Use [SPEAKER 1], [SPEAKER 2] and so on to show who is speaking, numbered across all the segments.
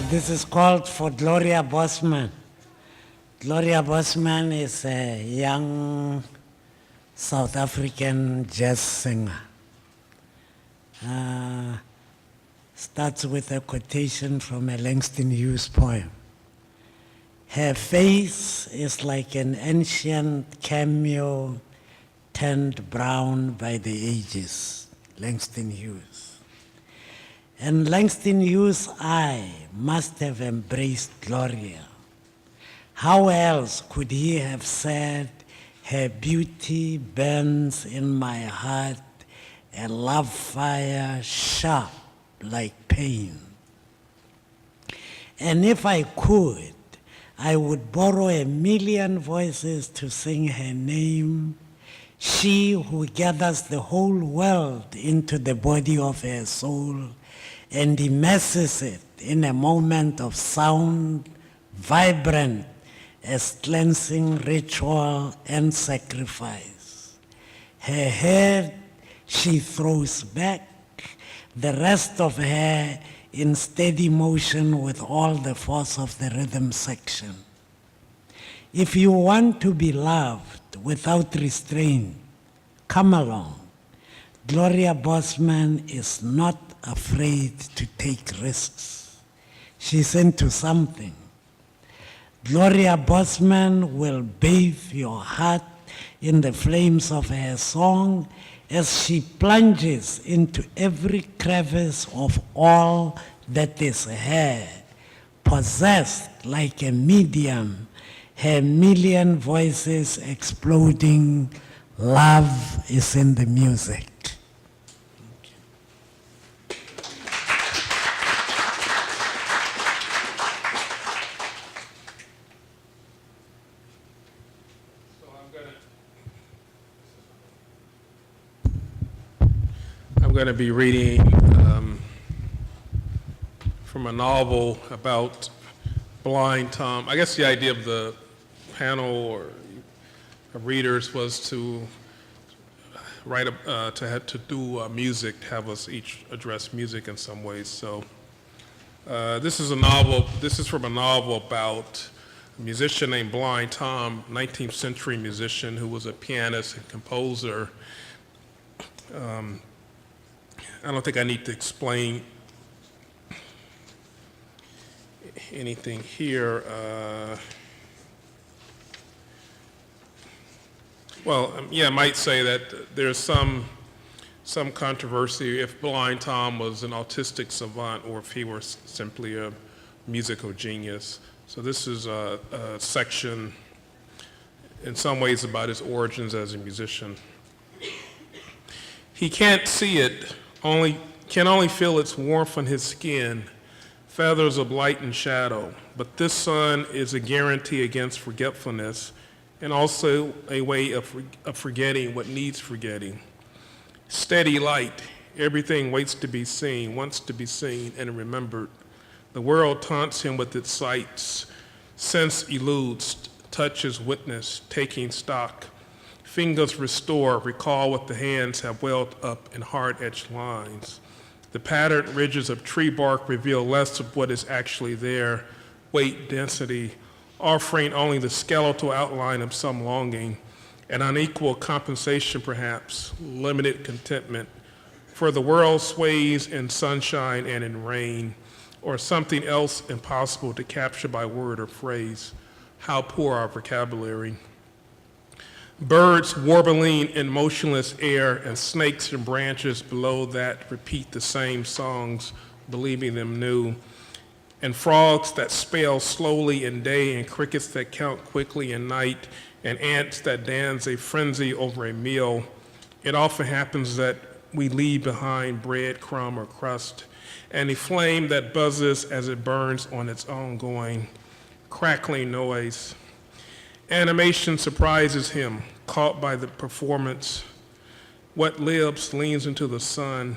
[SPEAKER 1] This is called for Gloria Bosman. Gloria Bosman is a young South African jazz singer. Starts with a quotation from a Langston Hughes poem. Her face is like an ancient cameo turned brown by the ages, Langston Hughes. And Langston Hughes' eye must have embraced Gloria. How else could he have said, her beauty burns in my heart, a love fire sharp like pain. And if I could, I would borrow 1,000,000 voices to sing her name, she who gathers the whole world into the body of her soul and immerses it in a moment of sound, vibrant as cleansing ritual and sacrifice. Her head she throws back, the rest of her in steady motion with all the force of the rhythm section. If you want to be loved without restraint, come along. Gloria Bosman is not afraid to take risks. She's into something. Gloria Bosman will bathe your heart in the flames of her song as she plunges into every crevice of all that is her, possessed like a medium, her 1,000,000 voices exploding. Love is in the music.
[SPEAKER 2] I'm going to be reading from a novel about Blind Tom. I guess the idea of the panel or readers was to write to do music, have us each address music in some ways. So this is a novel. This is from a novel about a musician named Blind Tom, 19th century musician who was a pianist and composer. I don't think I need to explain anything here. I might say that there's some controversy if Blind Tom was an autistic savant or if he were simply a musical genius. So this is a section in some ways about his origins as a musician. He can't see it, can only feel its warmth on his skin, feathers of light and shadow. But this sun is a guarantee against forgetfulness and also a way of forgetting what needs forgetting. Steady light, everything waits to be seen, wants to be seen and remembered. The world taunts him with its sights, sense eludes, touch is witness, taking stock. Fingers restore, recall what the hands have welled up in hard-edged lines. The patterned ridges of tree bark reveal less of what is actually there, weight, density, offering only the skeletal outline of some longing, an unequal compensation perhaps, limited contentment. For the world sways in sunshine and in rain, or something else impossible to capture by word or phrase. How poor our vocabulary. Birds warbling in motionless air and snakes in branches below that repeat the same songs, believing them new. And frogs that spell slowly in day and crickets that count quickly in night and ants that dance a frenzy over a meal. It often happens that we leave behind bread, crumb, or crust and a flame that buzzes as it burns on its own going, crackling noise. Animation surprises him, caught by the performance. What lives leans into the sun.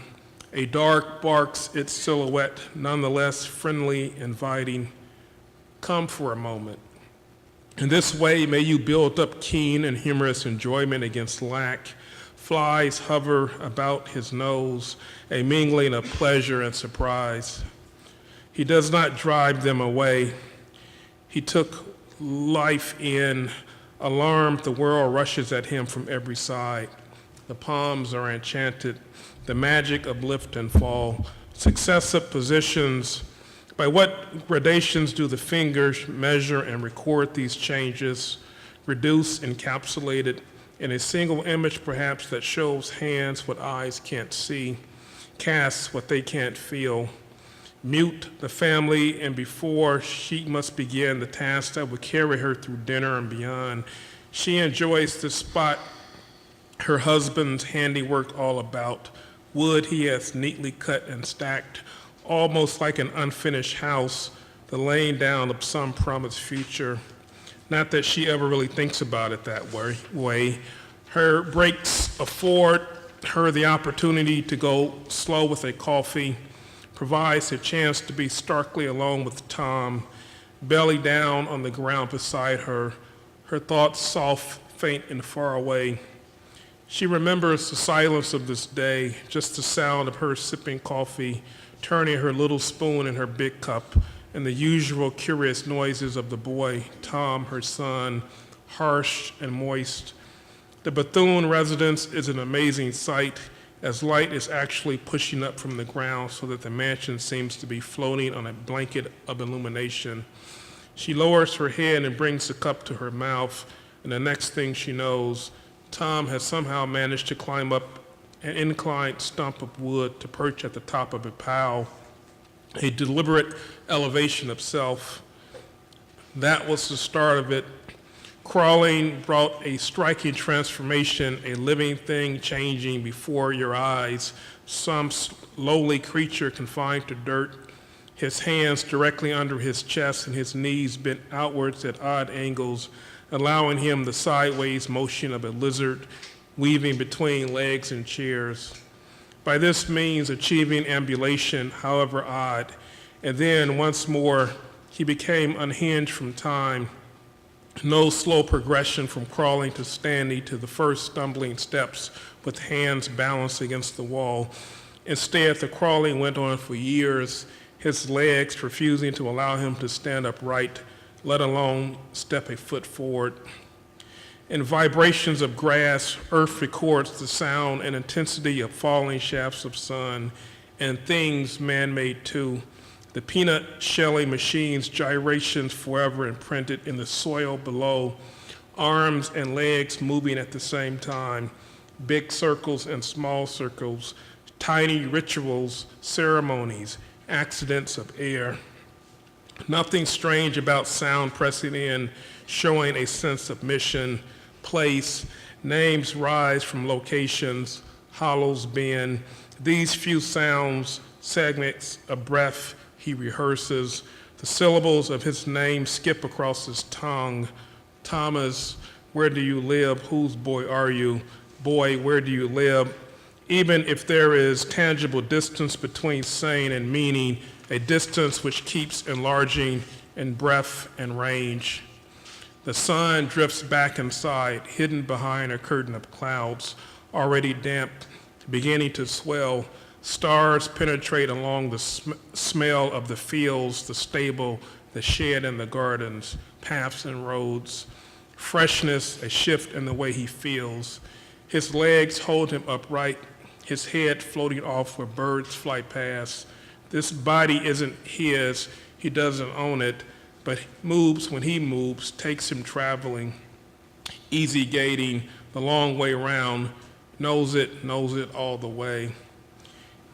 [SPEAKER 2] A dark barks its silhouette, nonetheless friendly, inviting. Come for a moment. In this way, may you build up keen and humorous enjoyment against lack. Flies hover about his nose, a mingling of pleasure and surprise. He does not drive them away. He took life in. Alarmed, the world rushes at him from every side. The palms are enchanted, the magic of lift and fall, successive positions. By what gradations do the fingers measure and record these changes, reduced, encapsulated in a single image perhaps that shows hands what eyes can't see, casts what they can't feel, mute the family, and before she must begin the task that would carry her through dinner and beyond, she enjoys the spot her husband's handiwork all about, wood he has neatly cut and stacked, almost like an unfinished house, the laying down of some promised future. Not that she ever really thinks about it that way. Her breaks afford her the opportunity to go slow with a coffee, provides a chance to be starkly alone with Tom, belly down on the ground beside her, her thoughts soft, faint, and far away. She remembers the silence of this day, just the sound of her sipping coffee, turning her little spoon in her big cup, and the usual curious noises of the boy, Tom, her son, harsh and moist. The Bethune residence is an amazing sight, as light is actually pushing up from the ground so that the mansion seems to be floating on a blanket of illumination. She lowers her head and brings the cup to her mouth, and the next thing she knows, Tom has somehow managed to climb up an inclined stump of wood to perch at the top of a pile, a deliberate elevation of self. That was the start of it. Crawling brought a striking transformation, a living thing changing before your eyes, some lowly creature confined to dirt, his hands directly under his chest and his knees bent outwards at odd angles, allowing him the sideways motion of a lizard weaving between legs and chairs. By this means achieving ambulation, however odd, and then once more he became unhinged from time. No slow progression from crawling to standing to the first stumbling steps with hands balanced against the wall. Instead, the crawling went on for years, his legs refusing to allow him to stand upright, let alone step a foot forward. In vibrations of grass, earth records the sound and intensity of falling shafts of sun, and things man-made too. The peanut shelling machine's gyrations forever imprinted in the soil below, arms and legs moving at the same time, big circles and small circles, tiny rituals, ceremonies, accidents of air. Nothing strange about sound pressing in, showing a sense of mission, place, names rise from locations, hollows bend. These few sounds, segments of breath, he rehearses. The syllables of his name skip across his tongue. Thomas, where do you live? Whose boy are you? Boy, where do you live? Even if there is tangible distance between saying and meaning, a distance which keeps enlarging in breadth and range. The sun drifts back inside, hidden behind a curtain of clouds, already damp, beginning to swell. Stars penetrate along the smell of the fields, the stable, the shed and the gardens, paths and roads. Freshness, a shift in the way he feels. His legs hold him upright, his head floating off where birds fly past. This body isn't his, he doesn't own it, but moves when he moves, takes him traveling, easy gating, the long way round, knows it all the way.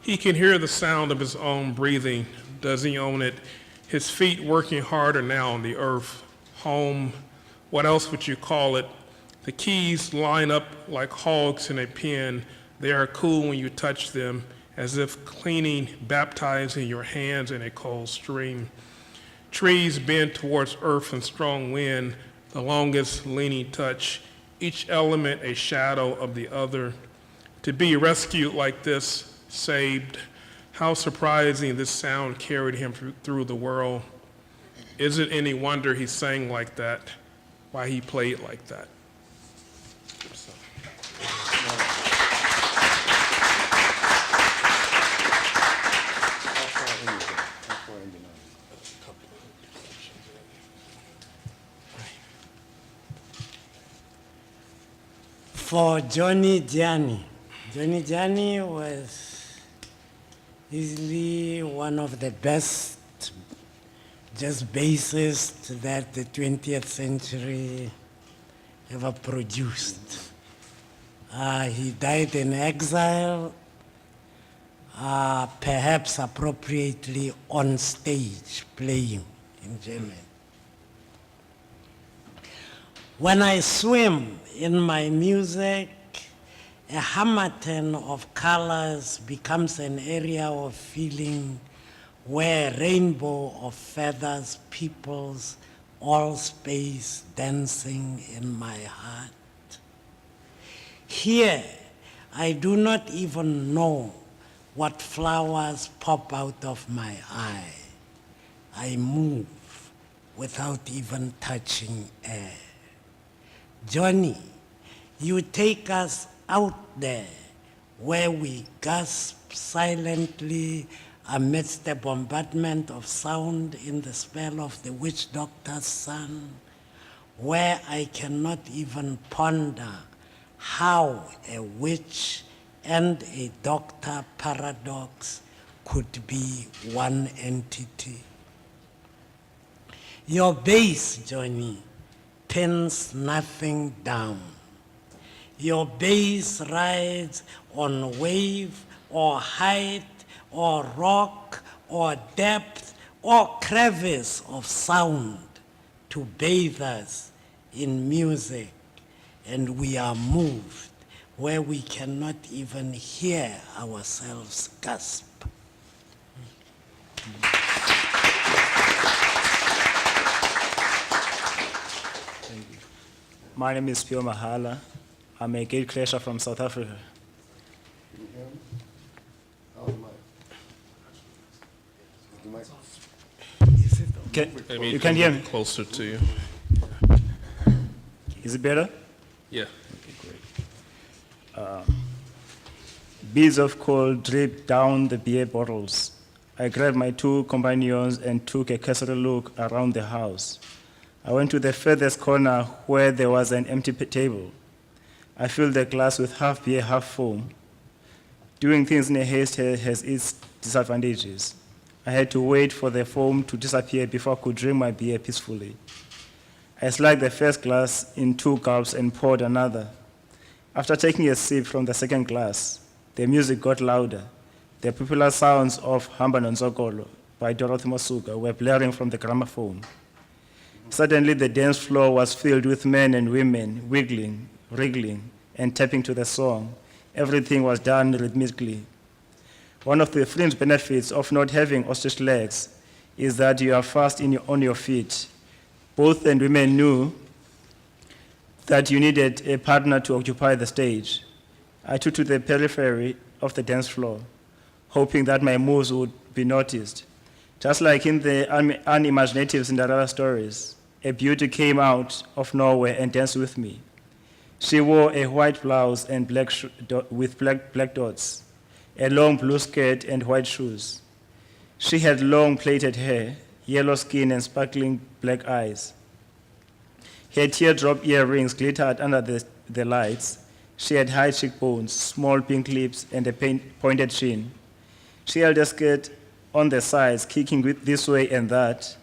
[SPEAKER 2] He can hear the sound of his own breathing. Does he own it? His feet working harder now on the earth. Home, what else would you call it? The keys line up like hogs in a pen. They are cool when you touch them, as if cleaning, baptizing your hands in a cold stream. Trees bend towards earth in strong wind, the longest leaning touch, each element a shadow of the other. To be rescued like this, saved, how surprising this sound carried him through the world. Is it any wonder he sang like that, why he played like that?
[SPEAKER 3] How far in you?
[SPEAKER 1] for Johnny Gianni. Johnny Gianni was easily one of the best jazz bassists that the 20th century ever produced. He died in exile, perhaps appropriately on stage playing in Germany. When I swim in my music, a hammerton of colors becomes an area of feeling where a rainbow of feathers peoples all space dancing in my heart. Here, I do not even know what flowers pop out of my eye. I move without even touching air. Johnny, you take us out there where we gasp silently amidst the bombardment of sound in the spell of the witch doctor's son, where I cannot even ponder how a witch and a doctor paradox could be one entity. Your bass, Johnny, pins nothing down. Your bass rides on wave or height or rock or depth or crevice of sound to bathe us in music, and we are moved where we cannot even hear ourselves gasp.
[SPEAKER 3] My name is Pio Mahala. I'm a gatecrasher from South Africa.
[SPEAKER 2] Maybe
[SPEAKER 3] You can hear me?
[SPEAKER 2] closer to you.
[SPEAKER 3] Is it better?
[SPEAKER 2] Yeah.
[SPEAKER 3] Beads of cold dripped down the beer bottles. I grabbed my two companions and took a cursory look around the house. I went to the furthest corner where there was an empty table. I filled the glass with half beer, half foam. Doing things in a haste has its disadvantages. I had to wait for the foam to disappear before I could drink my beer peacefully. I slugged the first glass in 2 gulps and poured another. After taking a sip from the second glass, the music got louder. The popular sounds of Hamba Nonzokolo by Dorothy Masuka were blaring from the gramophone. Suddenly, the dance floor was filled with men and women wiggling, wriggling, and tapping to the song. Everything was done rhythmically. One of the fringe benefits of not having ostrich legs is that you are fast on your feet. Both men and women knew that you needed a partner to occupy the stage. I took to the periphery of the dance floor, hoping that my moves would be noticed. Just like in the unimaginative Cinderella stories, a beauty came out of nowhere and danced with me. She wore a white blouse and with black dots, a long blue skirt and white shoes. She had long plaited hair, yellow skin and sparkling black eyes. Her teardrop earrings glittered under the lights. She had high cheekbones, small pink lips, and a pointed chin. She held a skirt on the sides, kicking this way and that.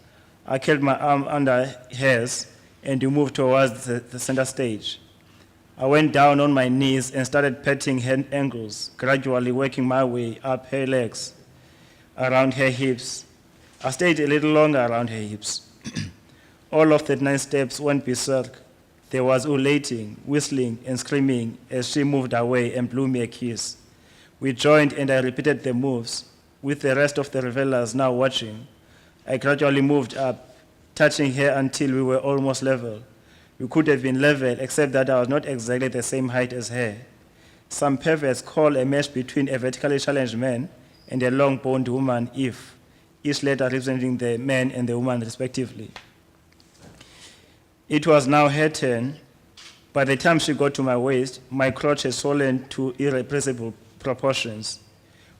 [SPEAKER 3] I curled my arm under hers, and we moved towards the center stage. I went down on my knees and started patting her ankles, gradually working my way up her legs, around her hips. I stayed a little longer around her hips. All of the 9 steps went berserk. There was ululating, whistling, and screaming as she moved away and blew me a kiss. We joined and I repeated the moves. With the rest of the revelers now watching, I gradually moved up, touching her until we were almost level. We could have been level, except that I was not exactly the same height as her. Some perverts call a match between a vertically challenged man and a long-boned woman if, each letter representing the man and the woman respectively. It was now her turn. By the time she got to my waist, my crotch had swollen to irrepressible proportions.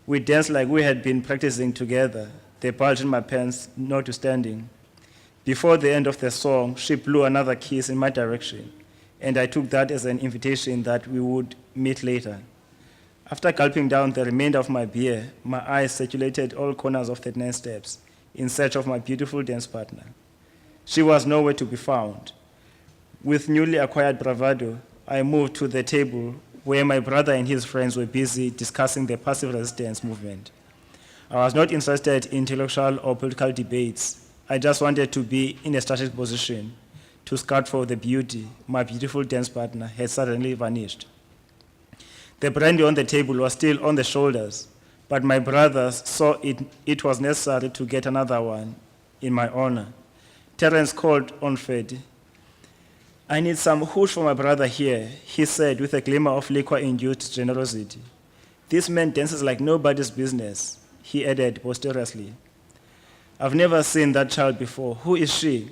[SPEAKER 3] We danced like we had been practicing together, the bulge in my pants notwithstanding. Before the end of the song, she blew another kiss in my direction. and I took that as an invitation that we would meet later. After gulping down the remainder of my beer, my eyes circulated all corners of 39 steps in search of my beautiful dance partner. She was nowhere to be found. With newly acquired bravado, I moved to the table where my brother and his friends were busy discussing the passive resistance movement. I was not interested in intellectual or political debates. I just wanted to be in a strategic position to scout for the beauty my beautiful dance partner had suddenly vanished. The brandy on the table was still on the shoulders, but my brothers saw it was necessary to get another one in my honor. Terence called on Freddy. "I need some hoosh for my brother here," he said with a glimmer of liquor-induced generosity. "This man dances like nobody's business," he added boisterously. "I've never seen that child before. Who is she?"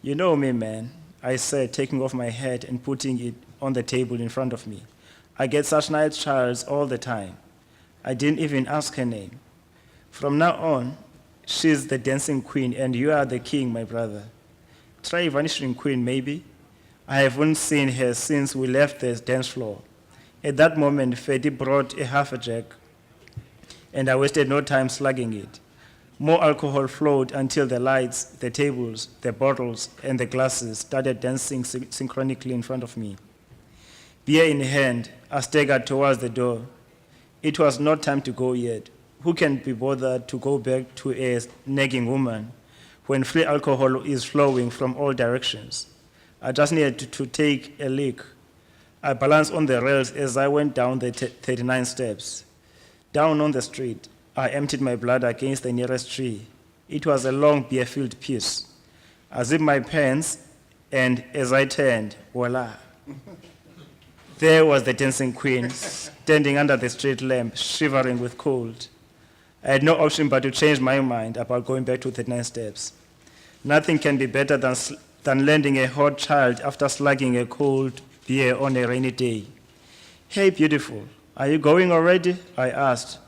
[SPEAKER 3] "You know me, man," I said, taking off my hat and putting it on the table in front of me. "I get such nice childs all the time." I didn't even ask her name. "From now on, she's the dancing queen and you are the king, my brother. Try vanishing queen, maybe." I haven't seen her since we left the dance floor. At that moment, Freddy brought a half a jack, and I wasted no time slugging it. More alcohol flowed until the lights, the tables, the bottles, and the glasses started dancing synchronically in front of me. Beer in hand, I staggered towards the door. It was not time to go yet. Who can be bothered to go back to a nagging woman when free alcohol is flowing from all directions? I just needed to take a leak. I balanced on the rails as I went down the 39 steps. Down on the street, I emptied my bladder against the nearest tree. It was a long beer-filled piece. I zipped my pants, and as I turned, voila. There was the dancing queen, standing under the street lamp, shivering with cold. I had no option but to change my mind about going back to 39 steps. Nothing can be better than landing a hot child after slugging a cold beer on a rainy day. "Hey, beautiful, are you going already?" I asked,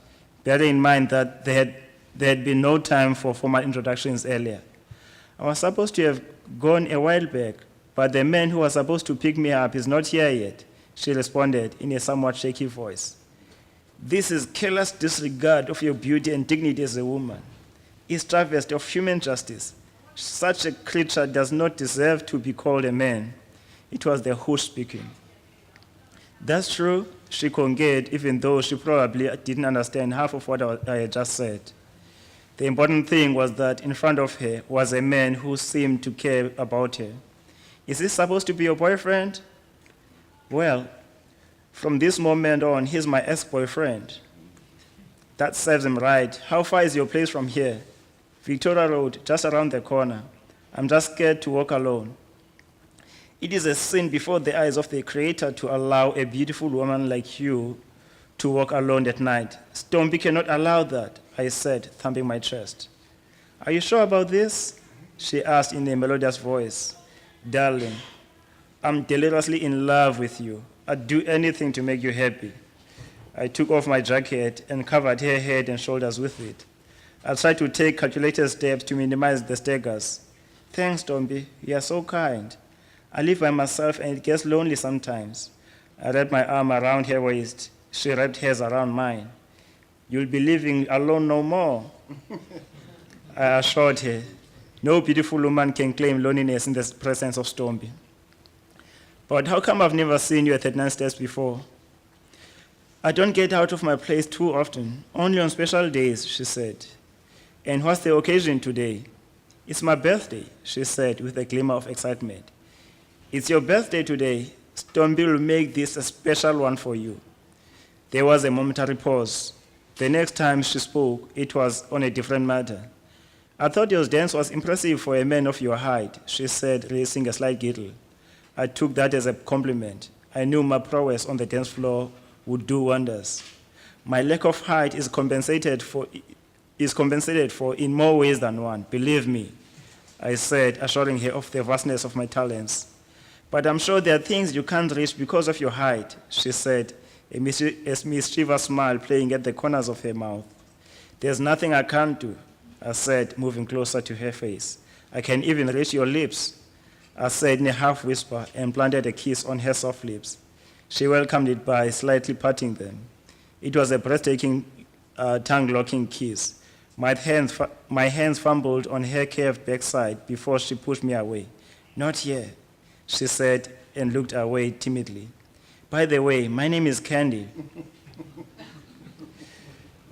[SPEAKER 3] bearing in mind that there had been no time for formal introductions earlier. "I was supposed to have gone a while back, but the man who was supposed to pick me up is not here yet," she responded in a somewhat shaky voice. "This is careless disregard of your beauty and dignity as a woman. It's travesty of human justice. Such a creature does not deserve to be called a man." It was the host speaking. "That's true," she concurred, even though she probably didn't understand half of what I had just said. The important thing was that in front of her was a man who seemed to care about her. "Is this supposed to be your boyfriend?" "Well, from this moment on, he's my ex-boyfriend." "That serves him right. How far is your place from here?" "Victoria Road, just around the corner. I'm just scared to walk alone." It is a sin before the eyes of the Creator to allow a beautiful woman like you to walk alone at night. "Stompy cannot allow that," I said, thumping my chest. "Are you sure about this?" she asked in a melodious voice. "Darling, I'm deliriously in love with you. I'd do anything to make you happy." I took off my jacket and covered her head and shoulders with it. I tried to take calculated steps to minimize the staggers. "Thanks, Stompy. You are so kind. I live by myself and it gets lonely sometimes." I wrapped my arm around her waist. She wrapped hers around mine. "You'll be living alone no more," I assured her. No beautiful woman can claim loneliness in the presence of Stompy. "But how come I've never seen you at 39 steps before?" "I don't get out of my place too often, only on special days," she said. "And what's the occasion today?" "It's my birthday," she said with a glimmer of excitement. "It's your birthday today. Stompy will make this a special one for you." There was a momentary pause. The next time she spoke, it was on a different matter. "I thought your dance was impressive for a man of your height," she said, raising a slight giggle. I took that as a compliment. I knew my prowess on the dance floor would do wonders. "My lack of height is compensated for in more ways than one, believe me," I said, assuring her of the vastness of my talents. "But I'm sure there are things you can't reach because of your height," she said, a mischievous smile playing at the corners of her mouth. "There's nothing I can't do," I said, moving closer to her face. "I can even reach your lips." I said in a half whisper and planted a kiss on her soft lips. She welcomed it by slightly patting them. It was a breathtaking, tongue-locking kiss. My hands fumbled on her curved backside before she pushed me away. "Not here," she said, and looked away timidly. "By the way, my name is Candy."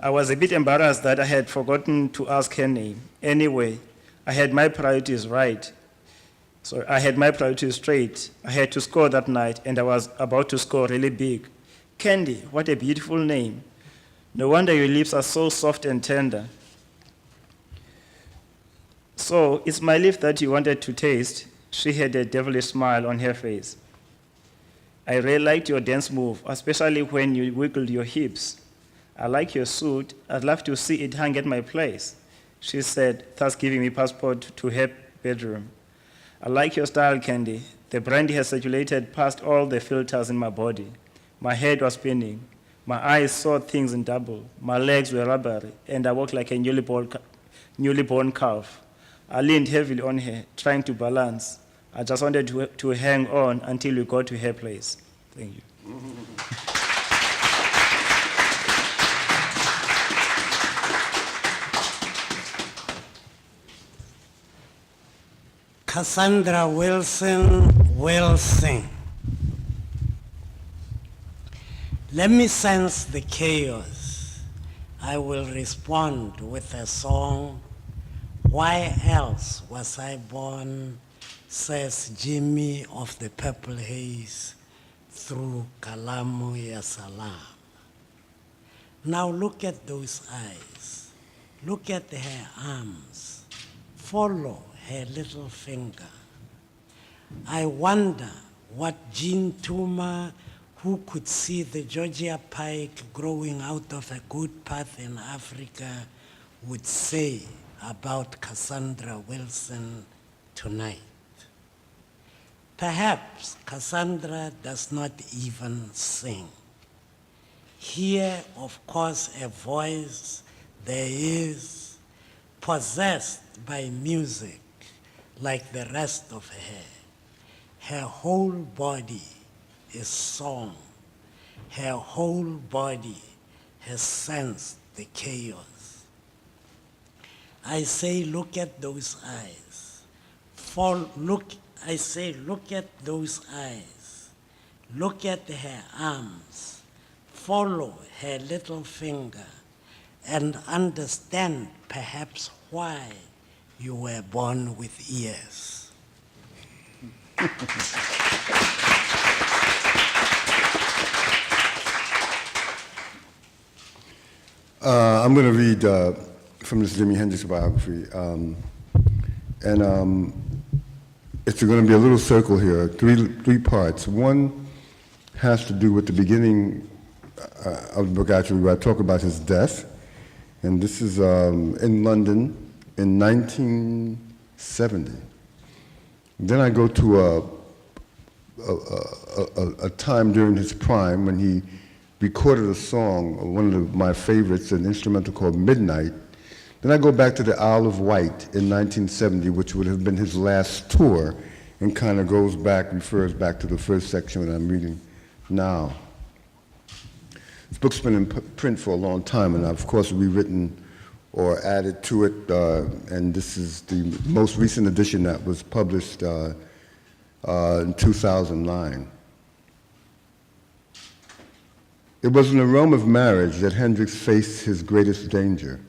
[SPEAKER 3] I was a bit embarrassed that I had forgotten to ask her name. Anyway, I had my priorities right. So I had my priorities straight. I had to score that night, and I was about to score really big. "Candy, what a beautiful name. No wonder your lips are so soft and tender. So it's my lips that you wanted to taste." She had a devilish smile on her face. "I really liked your dance move, especially when you wiggled your hips. I like your suit. I'd love to see it hang at my place," she said, thus giving me passport to her bedroom. "I like your style, Candy. The brandy has circulated past all the filters in my body. My head was spinning. My eyes saw things in double. My legs were rubbery, and I walked like a newly born calf. I leaned heavily on her, trying to balance. I just wanted to hang on until we got to her place." Thank you.
[SPEAKER 1] Cassandra Wilson will sing. Let me sense the chaos. I will respond with a song. Why else was I born, says Jimmy of the Purple Haze, through Kalamu ya Salam. Now look at those eyes. Look at her arms. Follow her little finger. I wonder what Jean Tuma, who could see the Georgia pike growing out of a good path in Africa, would say about Cassandra Wilson tonight. Perhaps Cassandra does not even sing. Here, of course, a voice there is, possessed by music like the rest of her. Her whole body is song. Her whole body has sensed the chaos. I say, look at those eyes. I say, look at those eyes. Look at her arms. Follow her little finger and understand perhaps why you were born with ears.
[SPEAKER 4] I'm going to read from this Jimi Hendrix biography. It's going to be a little circle here, three parts. One has to do with the beginning of the book, actually, where I talk about his death. And this is in London in 1970. Then I go to a time during his prime when he recorded a song, one of my favorites, an instrumental called Midnight. Then I go back to the Isle of Wight in 1970, which would have been his last tour, and kind of refers back to the first section that I'm reading now. This book's been in print for a long time, and I've, of course, rewritten or added to it, and this is the most recent edition that was published in 2009. It was in the realm of marriage that Hendrix faced his greatest danger.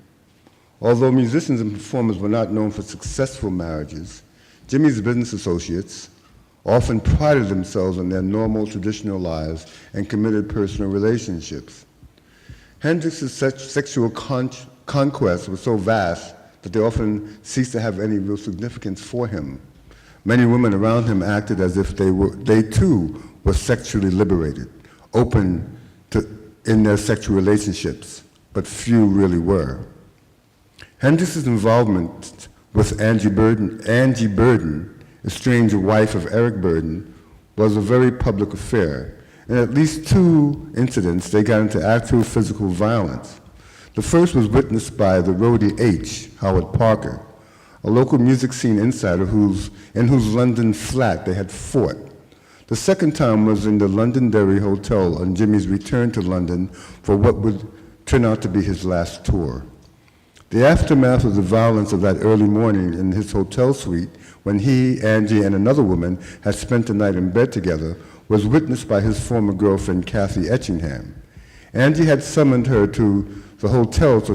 [SPEAKER 4] Although musicians and performers were not known for successful marriages, Jimmy's business associates often prided themselves on their normal, traditional lives and committed personal relationships. Hendrix's sexual conquests were so vast that they often ceased to have any real significance for him. Many women around him acted as if they too were sexually liberated, open in their sexual relationships, but few really were. Hendrix's involvement with Angie Burden, estranged wife of Eric Burden, was a very public affair. In at least 2 incidents, they got into actual physical violence. The first was witnessed by the roadie H, Howard Parker, a local music scene insider in whose London flat they had fought. The second time was in the Londonderry Hotel on Jimmy's return to London for what would turn out to be his last tour. The aftermath of the violence of that early morning in his hotel suite, when he, Angie, and another woman had spent the night in bed together, was witnessed by his former girlfriend, Kathy Etchingham. Angie had summoned her to the hotel so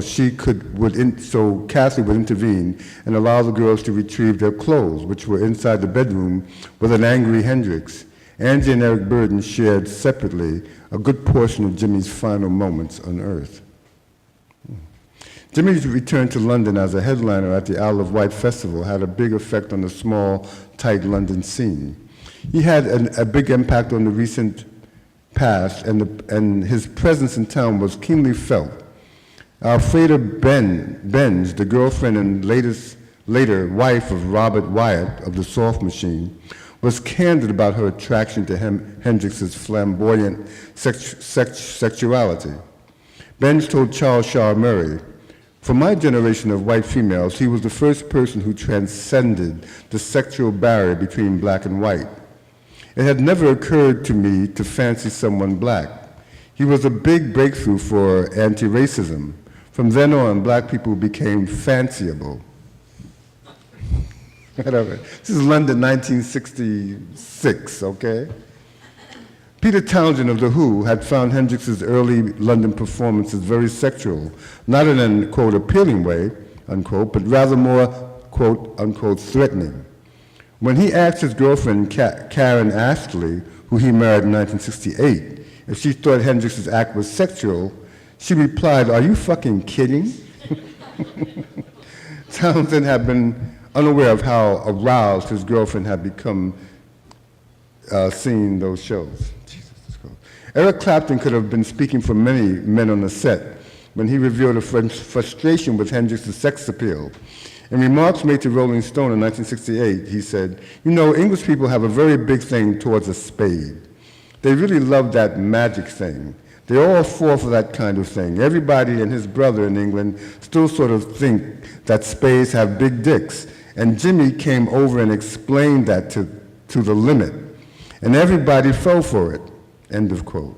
[SPEAKER 4] Kathy would intervene and allow the girls to retrieve their clothes, which were inside the bedroom with an angry Hendrix. Angie and Eric Burden shared separately a good portion of Jimmy's final moments on Earth. Jimmy's return to London as a headliner at the Isle of Wight Festival had a big effect on the small, tight London scene. He had a big impact on the recent past, and his presence in town was keenly felt. Alfreda Benz, the girlfriend and later wife of Robert Wyatt of the Soft Machine, was candid about her attraction to Hendrix's flamboyant sexuality. Benz told Charles Shaw Murray, "For my generation of white females, he was the first person who transcended the sexual barrier between black and white. It had never occurred to me to fancy someone black. He was a big breakthrough for anti-racism. From then on, black people became fanciable." Whatever. This is London, 1966, okay? Peter Townsend of The Who had found Hendrix's early London performances very sexual, not in an, quote, appealing way, unquote, but rather more, quote, unquote, threatening. When he asked his girlfriend, Karen Astley, who he married in 1968, if she thought Hendrix's act was sexual, she replied, "Are you fucking kidding?" Townsend had been unaware of how aroused his girlfriend had become seeing those shows. Eric Clapton could have been speaking for many men on the set when he revealed a frustration with Hendrix's sex appeal. In remarks made to Rolling Stone in 1968, he said, "You know, English people have a very big thing towards a spade. They really love that magic thing. They all fall for that kind of thing. Everybody and his brother in England still sort of think that spades have big dicks. And Jimmy came over and explained that to the limit. And everybody fell for it." End of quote.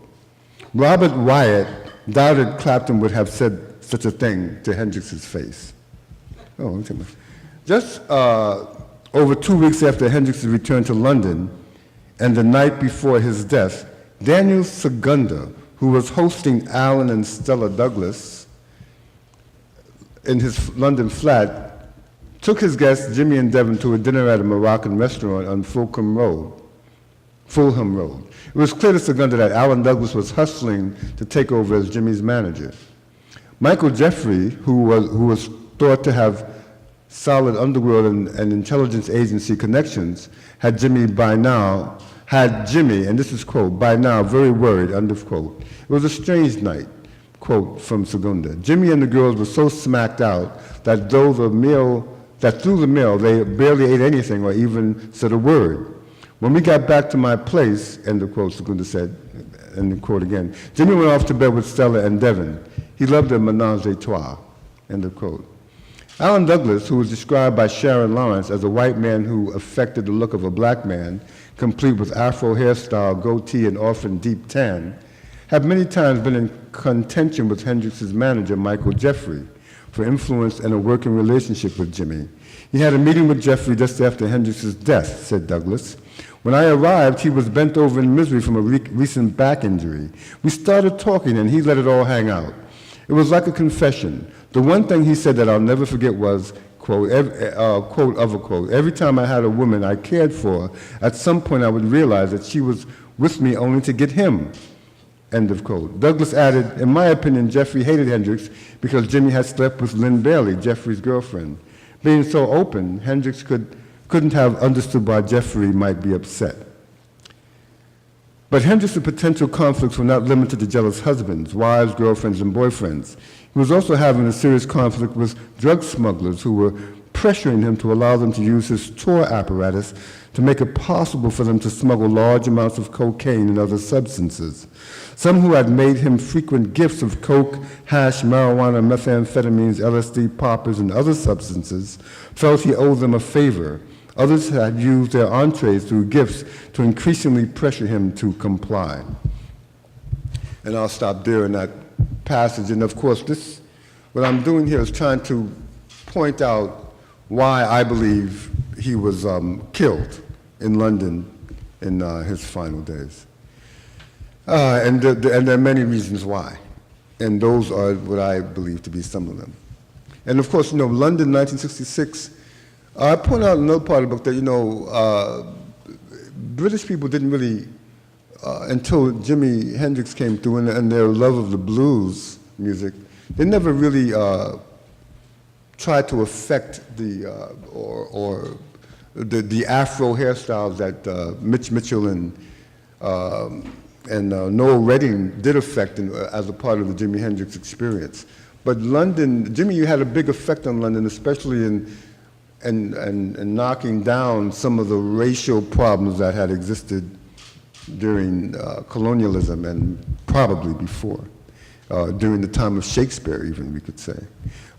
[SPEAKER 4] Robert Wyatt doubted Clapton would have said such a thing to Hendrix's face. Just over 2 weeks after Hendrix's return to London and the night before his death, Daniel Segunda, who was hosting Alan and Stella Douglas in his London flat, took his guests, Jimmy and Devin, to a dinner at a Moroccan restaurant on Fulham Road. It was clear to Segunda that Alan Douglas was hustling to take over as Jimmy's manager. Michael Jeffrey, who was thought to have solid underworld and intelligence agency connections, had Jimmy, and this is quote, "by now very worried," end of quote. It was a strange night, quote from Segunda. Jimmy and the girls were so smacked out that through the meal they barely ate anything or even said a word. "When we got back to my place," end of quote, Segunda said, end of quote again, "Jimmy went off to bed with Stella and Devin. He loved a menage a trois," end of quote. Alan Douglas, who was described by Sharon Lawrence as a white man who affected the look of a black man, complete with afro hairstyle, goatee, and often deep tan, had many times been in contention with Hendrix's manager, Michael Jeffrey, for influence and a working relationship with Jimmy. "He had a meeting with Jeffrey just after Hendrix's death," said Douglas. "When I arrived, he was bent over in misery from a recent back injury. We started talking and he let it all hang out. It was like a confession. The one thing he said that I'll never forget was, quote of a quote, every time I had a woman I cared for, at some point I would realize that she was with me only to get him," end of quote. Douglas added, "In my opinion, Jeffrey hated Hendrix because Jimmy had slept with Lynn Bailey, Jeffrey's girlfriend. Being so open, Hendrix couldn't have understood why Jeffrey might be upset." But Hendrix's potential conflicts were not limited to jealous husbands, wives, girlfriends, and boyfriends. He was also having a serious conflict with drug smugglers who were pressuring him to allow them to use his tour apparatus to make it possible for them to smuggle large amounts of cocaine and other substances. Some who had made him frequent gifts of coke, hash, marijuana, methamphetamines, LSD, poppers, and other substances felt he owed them a favor. Others had used their entrees through gifts to increasingly pressure him to comply. And I'll stop there in that passage. And of course, what I'm doing here is trying to point out why I believe he was killed in London in his final days. And there are many reasons why. And those are what I believe to be some of them. And of course, London, 1966, I point out in another part of the book that, British people didn't really, until Jimi Hendrix came through and their love of the blues music, they never really tried to affect the Afro hairstyles that Mitch Mitchell and Noel Redding did affect as a part of the Jimi Hendrix experience. But London, Jimmy, you had a big effect on London, especially in knocking down some of the racial problems that had existed during colonialism and probably before, during the time of Shakespeare even, we could say.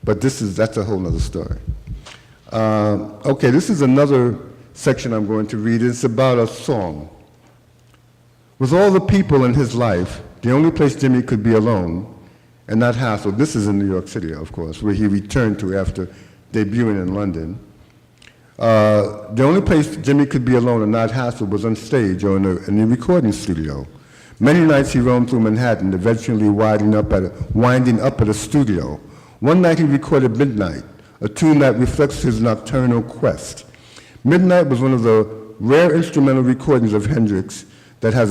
[SPEAKER 4] But that's a whole other story. Okay, this is another section I'm going to read. It's about a song. With all the people in his life, the only place Jimmy could be alone and not hassled, this is in New York City, of course, where he returned to after debuting in London. The only place Jimmy could be alone and not hassled was on stage or in a recording studio. Many nights he roamed through Manhattan, eventually winding up at a studio. One night he recorded Midnight, a tune that reflects his nocturnal quest. Midnight was one of the rare instrumental recordings of Hendrix that has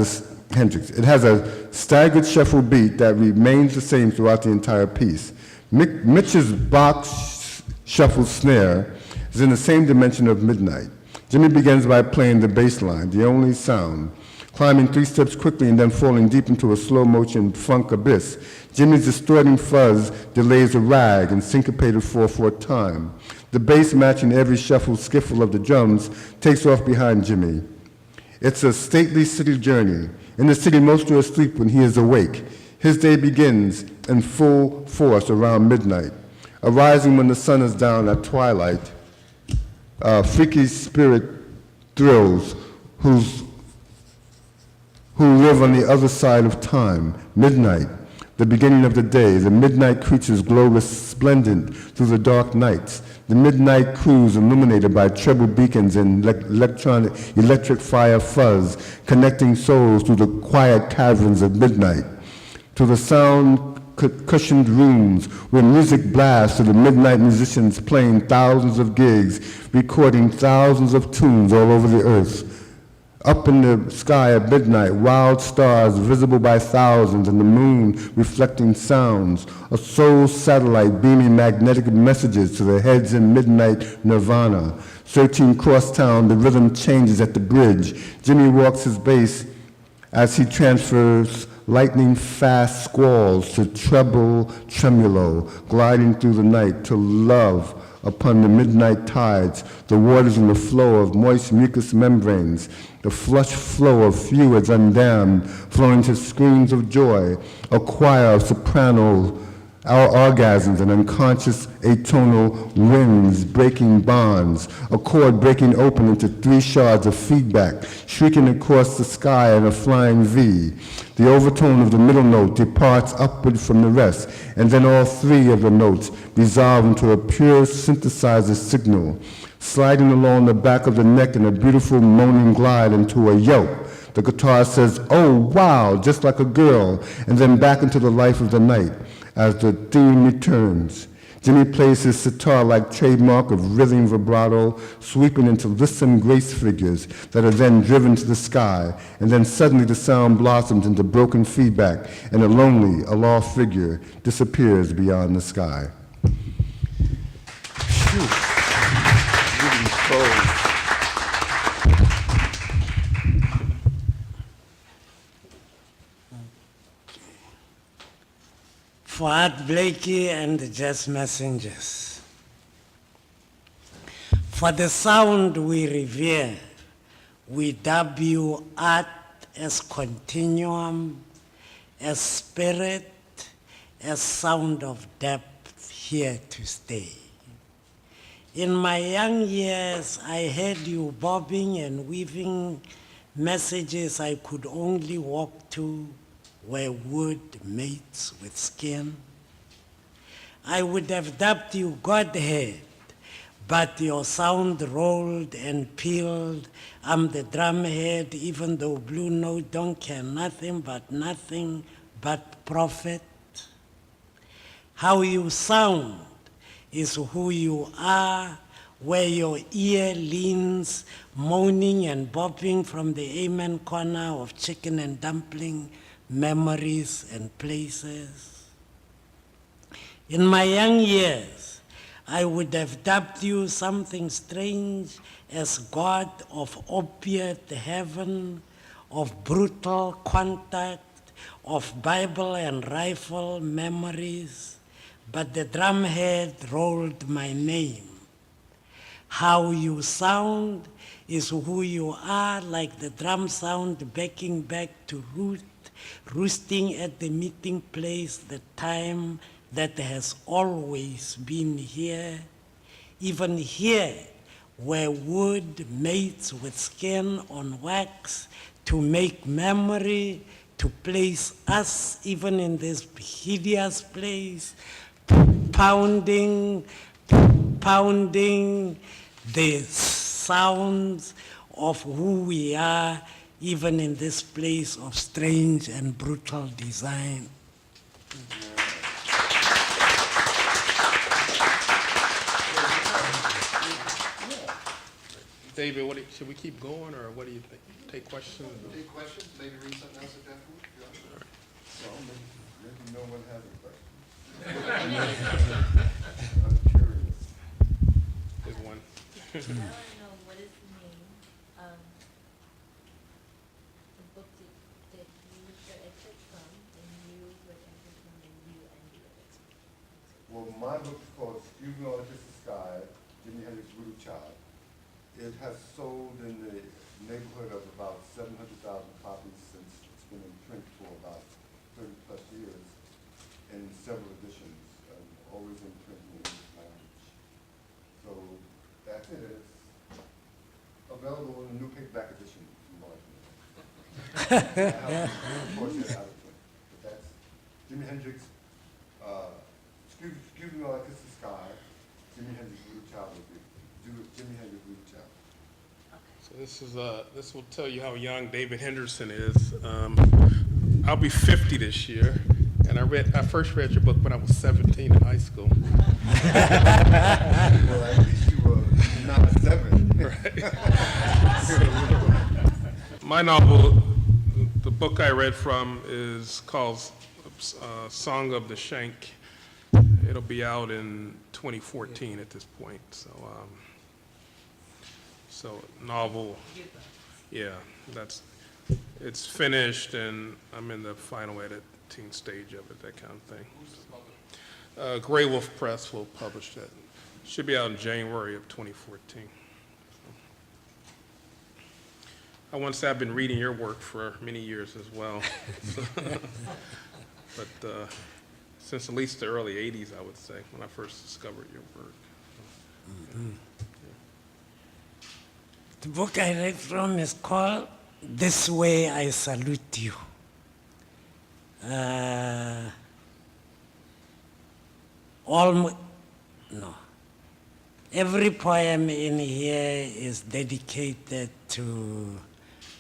[SPEAKER 4] a staggered shuffle beat that remains the same throughout the entire piece. Mitch's box shuffle snare is in the same dimension of Midnight. Jimmy begins by playing the bass line, the only sound, climbing 3 steps quickly and then falling deep into a slow-motion funk abyss. Jimmy's distorting fuzz delays a rag in syncopated 4/4 time. The bass, matching every shuffle skiffle of the drums, takes off behind Jimmy. It's a stately city journey. In the city, most are asleep when he is awake. His day begins in full force around midnight, arising when the sun is down at twilight. Freaky spirit thrills who live on the other side of time. Midnight, the beginning of the day. The midnight creatures glow resplendent through the dark nights. The midnight cruise illuminated by treble beacons and electric fire fuzz, connecting souls through the quiet caverns of midnight. To the sound-cushioned rooms where music blasts to the midnight musicians playing thousands of gigs, recording thousands of tunes all over the earth. Up in the sky at midnight, wild stars visible by thousands and the moon reflecting sounds, a soul satellite beaming magnetic messages to the heads in midnight nirvana. Searching crosstown, the rhythm changes at the bridge. Jimmy walks his bass as he transfers lightning fast squalls to treble tremulo, gliding through the night to love upon the midnight tides, the waters in the flow of moist mucous membranes, the flush flow of fluids undammed, flowing to screams of joy, a choir of soprano orgasms and unconscious atonal winds breaking bonds, a chord breaking open into 3 shards of feedback, shrieking across the sky in a flying V. The overtone of the middle note departs upward from the rest, and then all 3 of the notes resolve into a pure synthesizer signal, sliding along the back of the neck in a beautiful moaning glide into a yelp. The guitar says, "Oh, wow," just like a girl, and then back into the life of the night as the theme returns. Jimmy plays his sitar-like trademark of rhythm vibrato, sweeping into lissom grace figures that are then driven to the sky, and then suddenly the sound blossoms into broken feedback, and a lonely, aloft figure disappears beyond the sky. Phew. Really cold.
[SPEAKER 1] For Art Blakey and the Jazz Messengers. For the sound we revere, we dub you art as continuum, as spirit, as sound of depth here to stay. In my young years, I heard you bobbing and weaving messages I could only walk to where wood mates with skin. I would have dubbed you Godhead, but your sound rolled and peeled. I'm the drumhead, even though Blue Note don't care nothing but prophet. How you sound is who you are, where your ear leans, moaning and bopping from the amen corner of chicken and dumpling memories and places. In my young years, I would have dubbed you something strange as God of opiate heaven, of brutal contact, of Bible and rifle memories, but the drumhead rolled my name. How you sound is who you are, like the drum sound backing back to roosting at the meeting place, the time that has always been here, even here where wood mates with skin on wax to make memory, to place us even in this hideous place, pounding the sounds of who we are, even in this place of strange and brutal design.
[SPEAKER 2] David, should we keep going, or what do you think? Take questions?
[SPEAKER 4] Any questions? Maybe read something else at that point? Well, maybe no one has a question. I'm curious.
[SPEAKER 2] There's one.
[SPEAKER 5] I want to know, what is the name of the book that you got excerpt from, and you got excerpt from, and you ended it?
[SPEAKER 4] Well, my book is called Excuse Me All I Kiss the Sky, Jimi Hendrix Voodoo Child. It has sold in the neighborhood of about 700,000 copies since it's been in print for about 30 plus years in several editions, always in print in the English language. So that's it. It's available in a new paperback edition from Martin. Of course, it's out of print. But that's Jimi Hendrix, excuse me while I kiss the sky, Jimi Hendrix Voodoo Child will be. Jimi Hendrix Voodoo Child.
[SPEAKER 2] So this will tell you how young David Henderson is. I'll be 50 this year, and I first read your book when I was 17 in high school.
[SPEAKER 4] Well, at least you were not 7.
[SPEAKER 2] Right. My novel, the book I read from, is called Song of the Shank. It'll be out in 2014 at this point. So novel, yeah, it's finished, and I'm in the final editing stage of it, that kind of thing. Gray Wolf Press will publish that. Should be out in January of 2014. I want to say I've been reading your work for many years as well. But since at least the early 80s, I would say, when I first discovered your work.
[SPEAKER 1] Mm-hmm. The book I read from is called This Way I Salute You. Every poem in here is dedicated to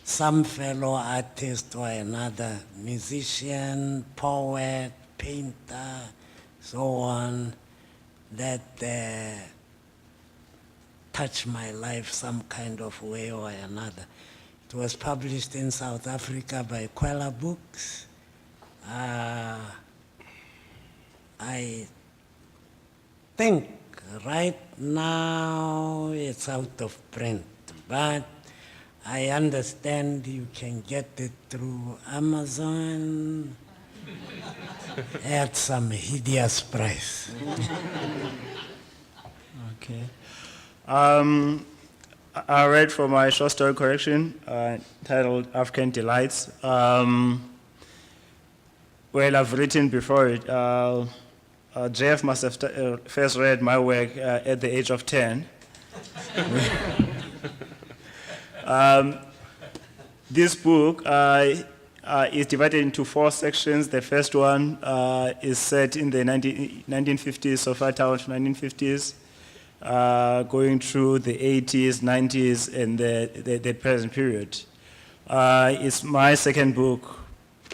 [SPEAKER 1] some fellow artist or another, musician, poet, painter, so on, that touch my life some kind of way or another. It was published in South Africa by Kwela Books. I think right now it's out of print, but I understand you can get it through Amazon at some hideous price.
[SPEAKER 6] Okay.
[SPEAKER 3] I read from my short story collection titled African Delights. Well, I've written before it. Jeff must have first read my work at the age of 10. This book is divided into 4 sections. The first one is set in the 1950s, so far down to 1950s, going through the 80s, 90s, and the present period. It's my second book.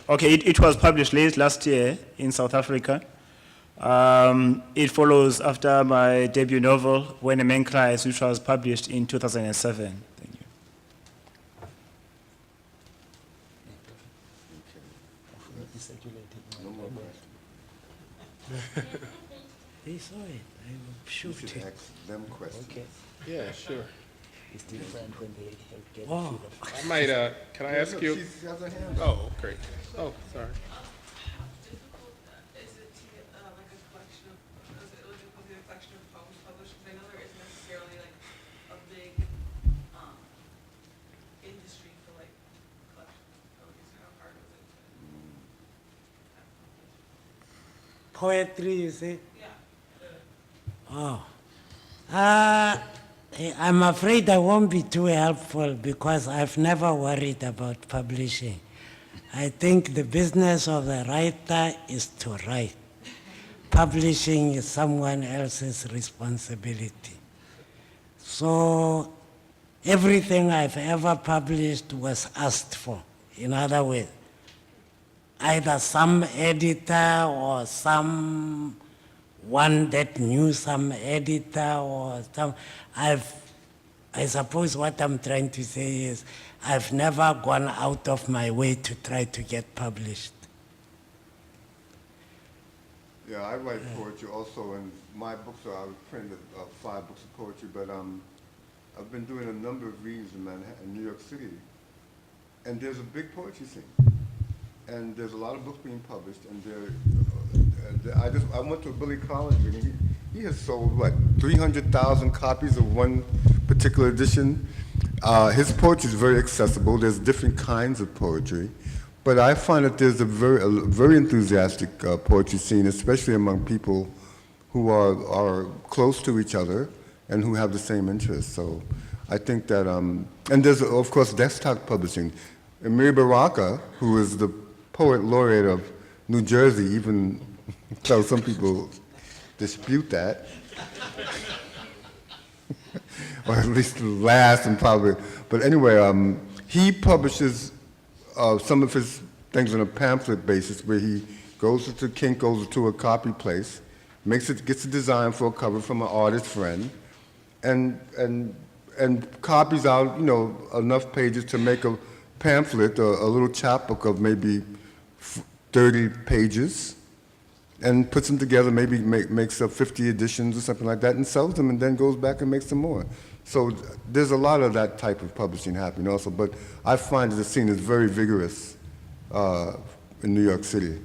[SPEAKER 3] Okay, it was published late last year in South Africa. It follows after my debut novel, When a Man Cries, which was published in 2007. Thank you.
[SPEAKER 1] They saw it. I will
[SPEAKER 4] You
[SPEAKER 1] shoot
[SPEAKER 4] should
[SPEAKER 1] it.
[SPEAKER 4] ask them questions.
[SPEAKER 6] Okay,
[SPEAKER 2] Yeah, sure.
[SPEAKER 6] it's different when they get
[SPEAKER 1] Wow.
[SPEAKER 6] to the
[SPEAKER 2] I might, can I ask you?
[SPEAKER 4] She has her hand up.
[SPEAKER 2] Oh, great. Oh, sorry.
[SPEAKER 7] Is it like a collection of, is it like a collection of poems published? Because I know there isn't necessarily like a big industry for like collections of poetry. How hard was it to?
[SPEAKER 1] Poetry, you say?
[SPEAKER 7] Yeah.
[SPEAKER 1] Oh. I'm afraid I won't be too helpful because I've never worried about publishing. I think the business of the writer is to write. Publishing is someone else's responsibility. So everything I've ever published was asked for. In other words, either some editor or some one that knew some editor or some, I suppose what I'm trying to say is I've never gone out of my way to try to get published.
[SPEAKER 4] Yeah, I write poetry also, and my books are, I printed 5 books of poetry, but I've been doing a number of readings in Manhattan, New York City, and there's a big poetry scene, and there's a lot of books being published, and I went to a Billy Collins reading. He has sold, what, 300,000 copies of one particular edition. His poetry is very accessible. There's different kinds of poetry. But I find that there's a very enthusiastic poetry scene, especially among people who are close to each other and who have the same interests. So I think that, and there's, of course, desktop publishing. Amiri Baraka, who is the poet laureate of New Jersey, even though some people dispute that, or at least last and probably, but anyway, he publishes some of his things on a pamphlet basis where he goes to Kinko's, to a copy place, gets a design for a cover from an artist friend, and copies out, enough pages to make a pamphlet, a little chapbook of maybe 30 pages, and puts them together, maybe makes up 50 editions or something like that, and sells them, and then goes back and makes some more. So there's a lot of that type of publishing happening also, but I find that the scene is very vigorous in New York City.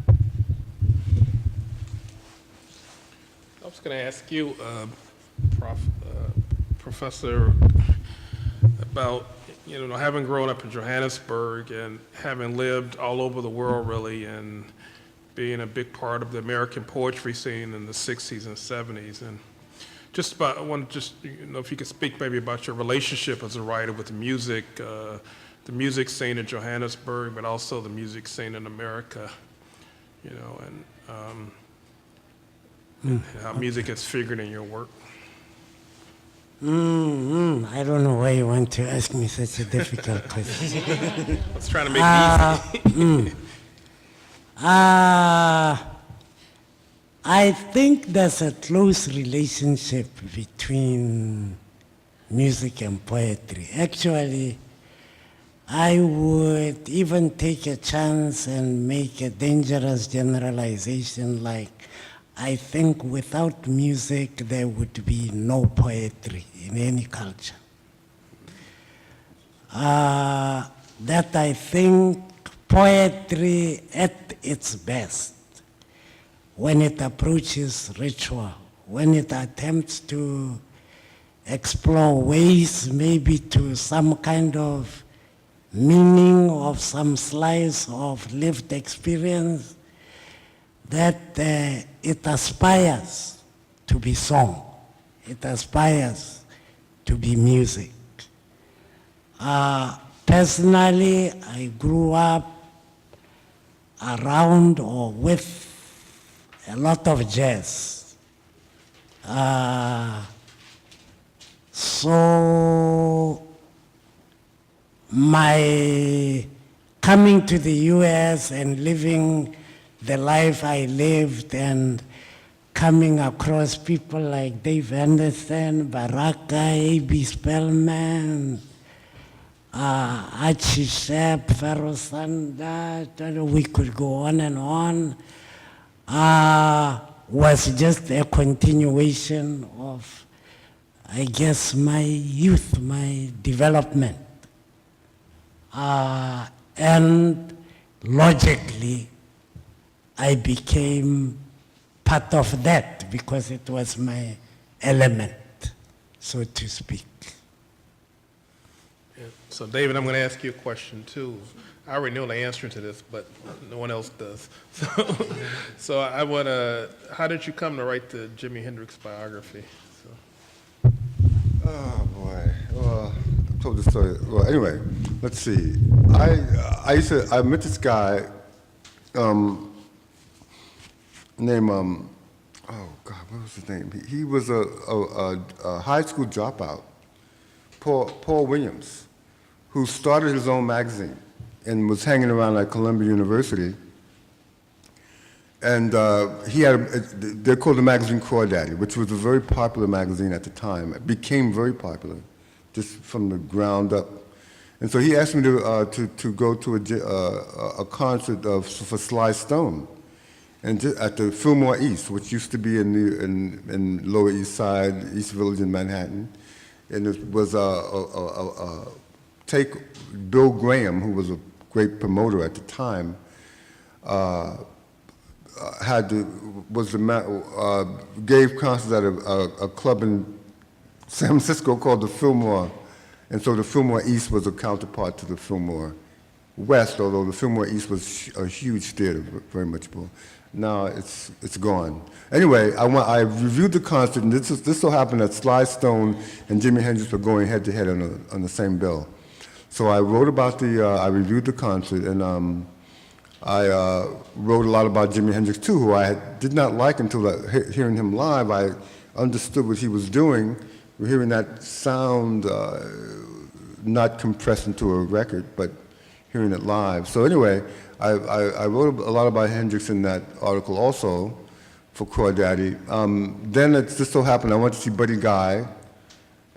[SPEAKER 2] I was going to ask you, Professor, about having grown up in Johannesburg and having lived all over the world really, and being a big part of the American poetry scene in the 60s and 70s, and I want to if you could speak maybe about your relationship as a writer with the music scene in Johannesburg, but also the music scene in America, and how music has figured in your work.
[SPEAKER 1] I don't know why you want to ask me such a difficult question.
[SPEAKER 2] I was trying to make it easy.
[SPEAKER 1] I think there's a close relationship between music and poetry. Actually, I would even take a chance and make a dangerous generalization like, I think without music there would be no poetry in any culture. That I think poetry at its best, when it approaches ritual, when it attempts to explore ways maybe to some kind of meaning of some slice of lived experience, that it aspires to be song. It aspires to be music. Personally, I grew up around or with a lot of jazz. So my coming to the US and living the life I lived and coming across people like Dave Anderson, Baraka, A.B. Spellman, Archie Shepp, Pharaoh Sanda, we could go on and on, was just a continuation of, I guess, my youth, my development. And logically, I became part of that because it was my element, so to speak.
[SPEAKER 2] Yeah. So David, I'm going to ask you a question too. I already know the answer to this, but no one else does. So I want to, how did you come to write the Jimi Hendrix biography? So.
[SPEAKER 4] Oh boy. Well, I told this story. Well, anyway, let's see. I met this guy named oh God, what was his name? He was a high school dropout, Paul Williams, who started his own magazine and was hanging around at Columbia University. And he had, they called the magazine Crawdaddy, which was a very popular magazine at the time. It became very popular, just from the ground up. And so he asked me to go to a concert for Sly Stone, and at the Fillmore East, which used to be in Lower East Side, East Village in Manhattan. And it was Bill Graham, who was a great promoter at the time, gave concerts at a club in San Francisco called the Fillmore, and so the Fillmore East was a counterpart to the Fillmore West, although the Fillmore East was a huge theater, very much more. Now it's gone. Anyway, I reviewed the concert, and this so happened that Sly Stone and Jimi Hendrix were going head to head on the same bill. So I wrote about I reviewed the concert, and I wrote a lot about Jimi Hendrix too, who I did not like until hearing him live. I understood what he was doing, hearing that sound not compressed into a record, but hearing it live. So anyway, I wrote a lot about Hendrix in that article also for Crawdaddy. Then it just so happened I went to see Buddy Guy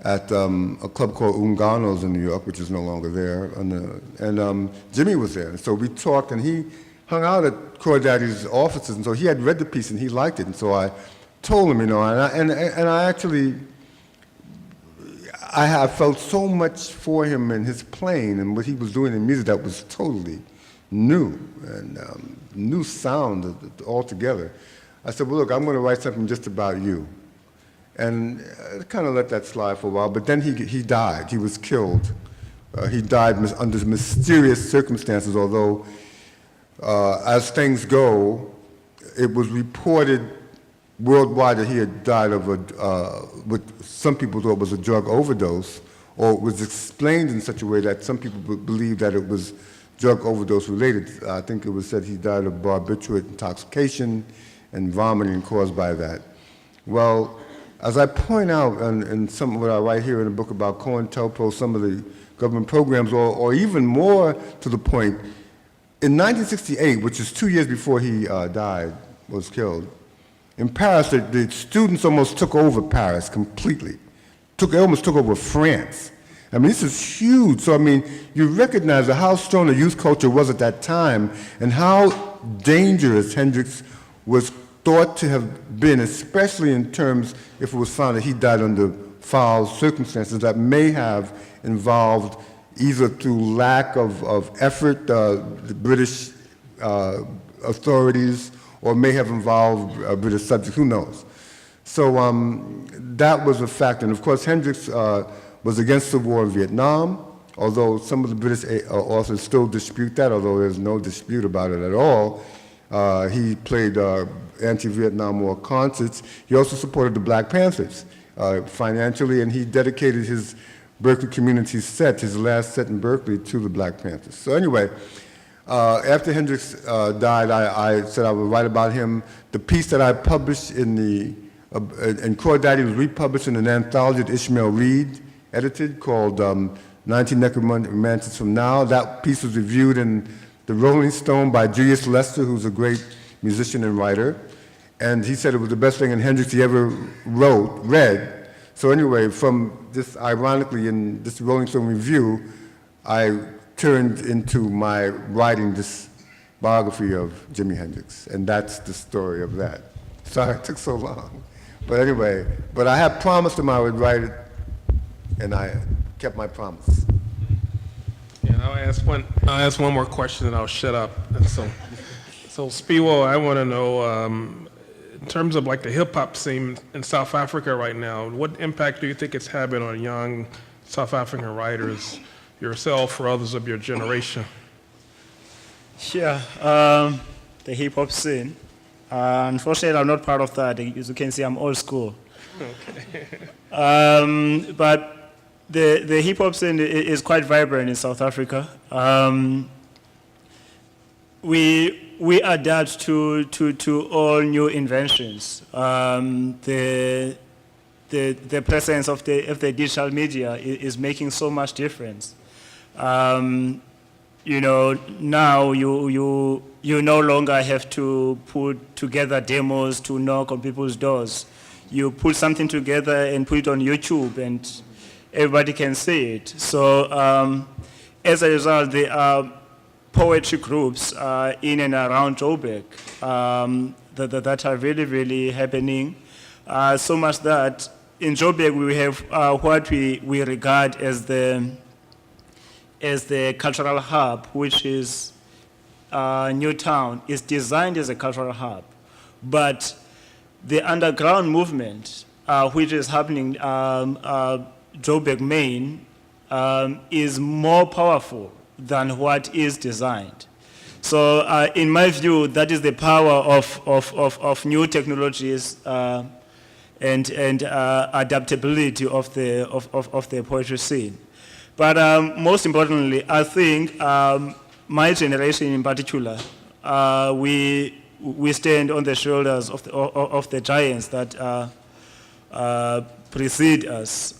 [SPEAKER 4] at a club called Ungano's in New York, which is no longer there, and Jimmy was there. And so we talked, and he hung out at Crawdaddy's offices, and so he had read the piece and he liked it, and so I told him, and I actually, I have felt so much for him and his playing and what he was doing in music that was totally new and new sound altogether. I said, well, look, I'm going to write something just about you. And I kind of let that slide for a while, but then he died. He was killed. He died under mysterious circumstances, although as things go, it was reported worldwide that he had died of what some people thought was a drug overdose, or it was explained in such a way that some people believed that it was drug overdose related. I think it was said he died of barbiturate intoxication and vomiting caused by that. Well, as I point out in some of what I write here in the book about COINTELPRO, some of the government programs, or even more to the point, in 1968, which is 2 years before he was killed, in Paris, the students almost took over Paris completely. They almost took over France. I mean, this is huge. So, I mean, you recognize how strong the youth culture was at that time and how dangerous Hendrix was thought to have been, especially in terms if it was found that he died under foul circumstances that may have involved either through lack of effort, the British authorities, or may have involved British subjects, who knows. So that was a fact. And of course, Hendrix was against the war in Vietnam, although some of the British authors still dispute that, although there's no dispute about it at all. He played anti-Vietnam War concerts. He also supported the Black Panthers financially, and he dedicated his Berkeley Community set, his last set in Berkeley, to the Black Panthers. So anyway, after Hendrix died, I said I would write about him. The piece that I published in Core Daddy was republished in an anthology that Ishmael Reed edited called 19 Necromantics from Now. That piece was reviewed in the Rolling Stone by Julius Lester, who's a great musician and writer. And he said it was the best thing in Hendrix he ever read. So anyway, from this, ironically, in this Rolling Stone review, I turned into my writing this biography of Jimi Hendrix. And that's the story of that. Sorry it took so long. But anyway, but I had promised him I would write it, and I kept my promise.
[SPEAKER 2] And I'll ask one more question and I'll shut up. And so Spiwo, I want to know, in terms of like the hip hop scene in South Africa right now, what impact do you think it's having on young South African writers, yourself or others of your generation?
[SPEAKER 3] Yeah, the hip hop scene. Unfortunately, I'm not part of that. As you can see, I'm old school.
[SPEAKER 2] Okay.
[SPEAKER 3] But the hip hop scene is quite vibrant in South Africa. We adapt to all new inventions. The presence of the digital media is making so much difference. You know, now you no longer have to put together demos to knock on people's doors. You put something together and put it on YouTube, and everybody can see it. So as a result, there are poetry groups in and around Joburg that are really, really happening. So much that in Joburg we have what we regard as the cultural hub, which is Newtown, is designed as a cultural hub. But the underground movement, which is happening Joburg, Maine, is more powerful than what is designed. So in my view, that is the power of new technologies and adaptability of the poetry scene. But most importantly, I think my generation in particular, we stand on the shoulders of the giants that precede us.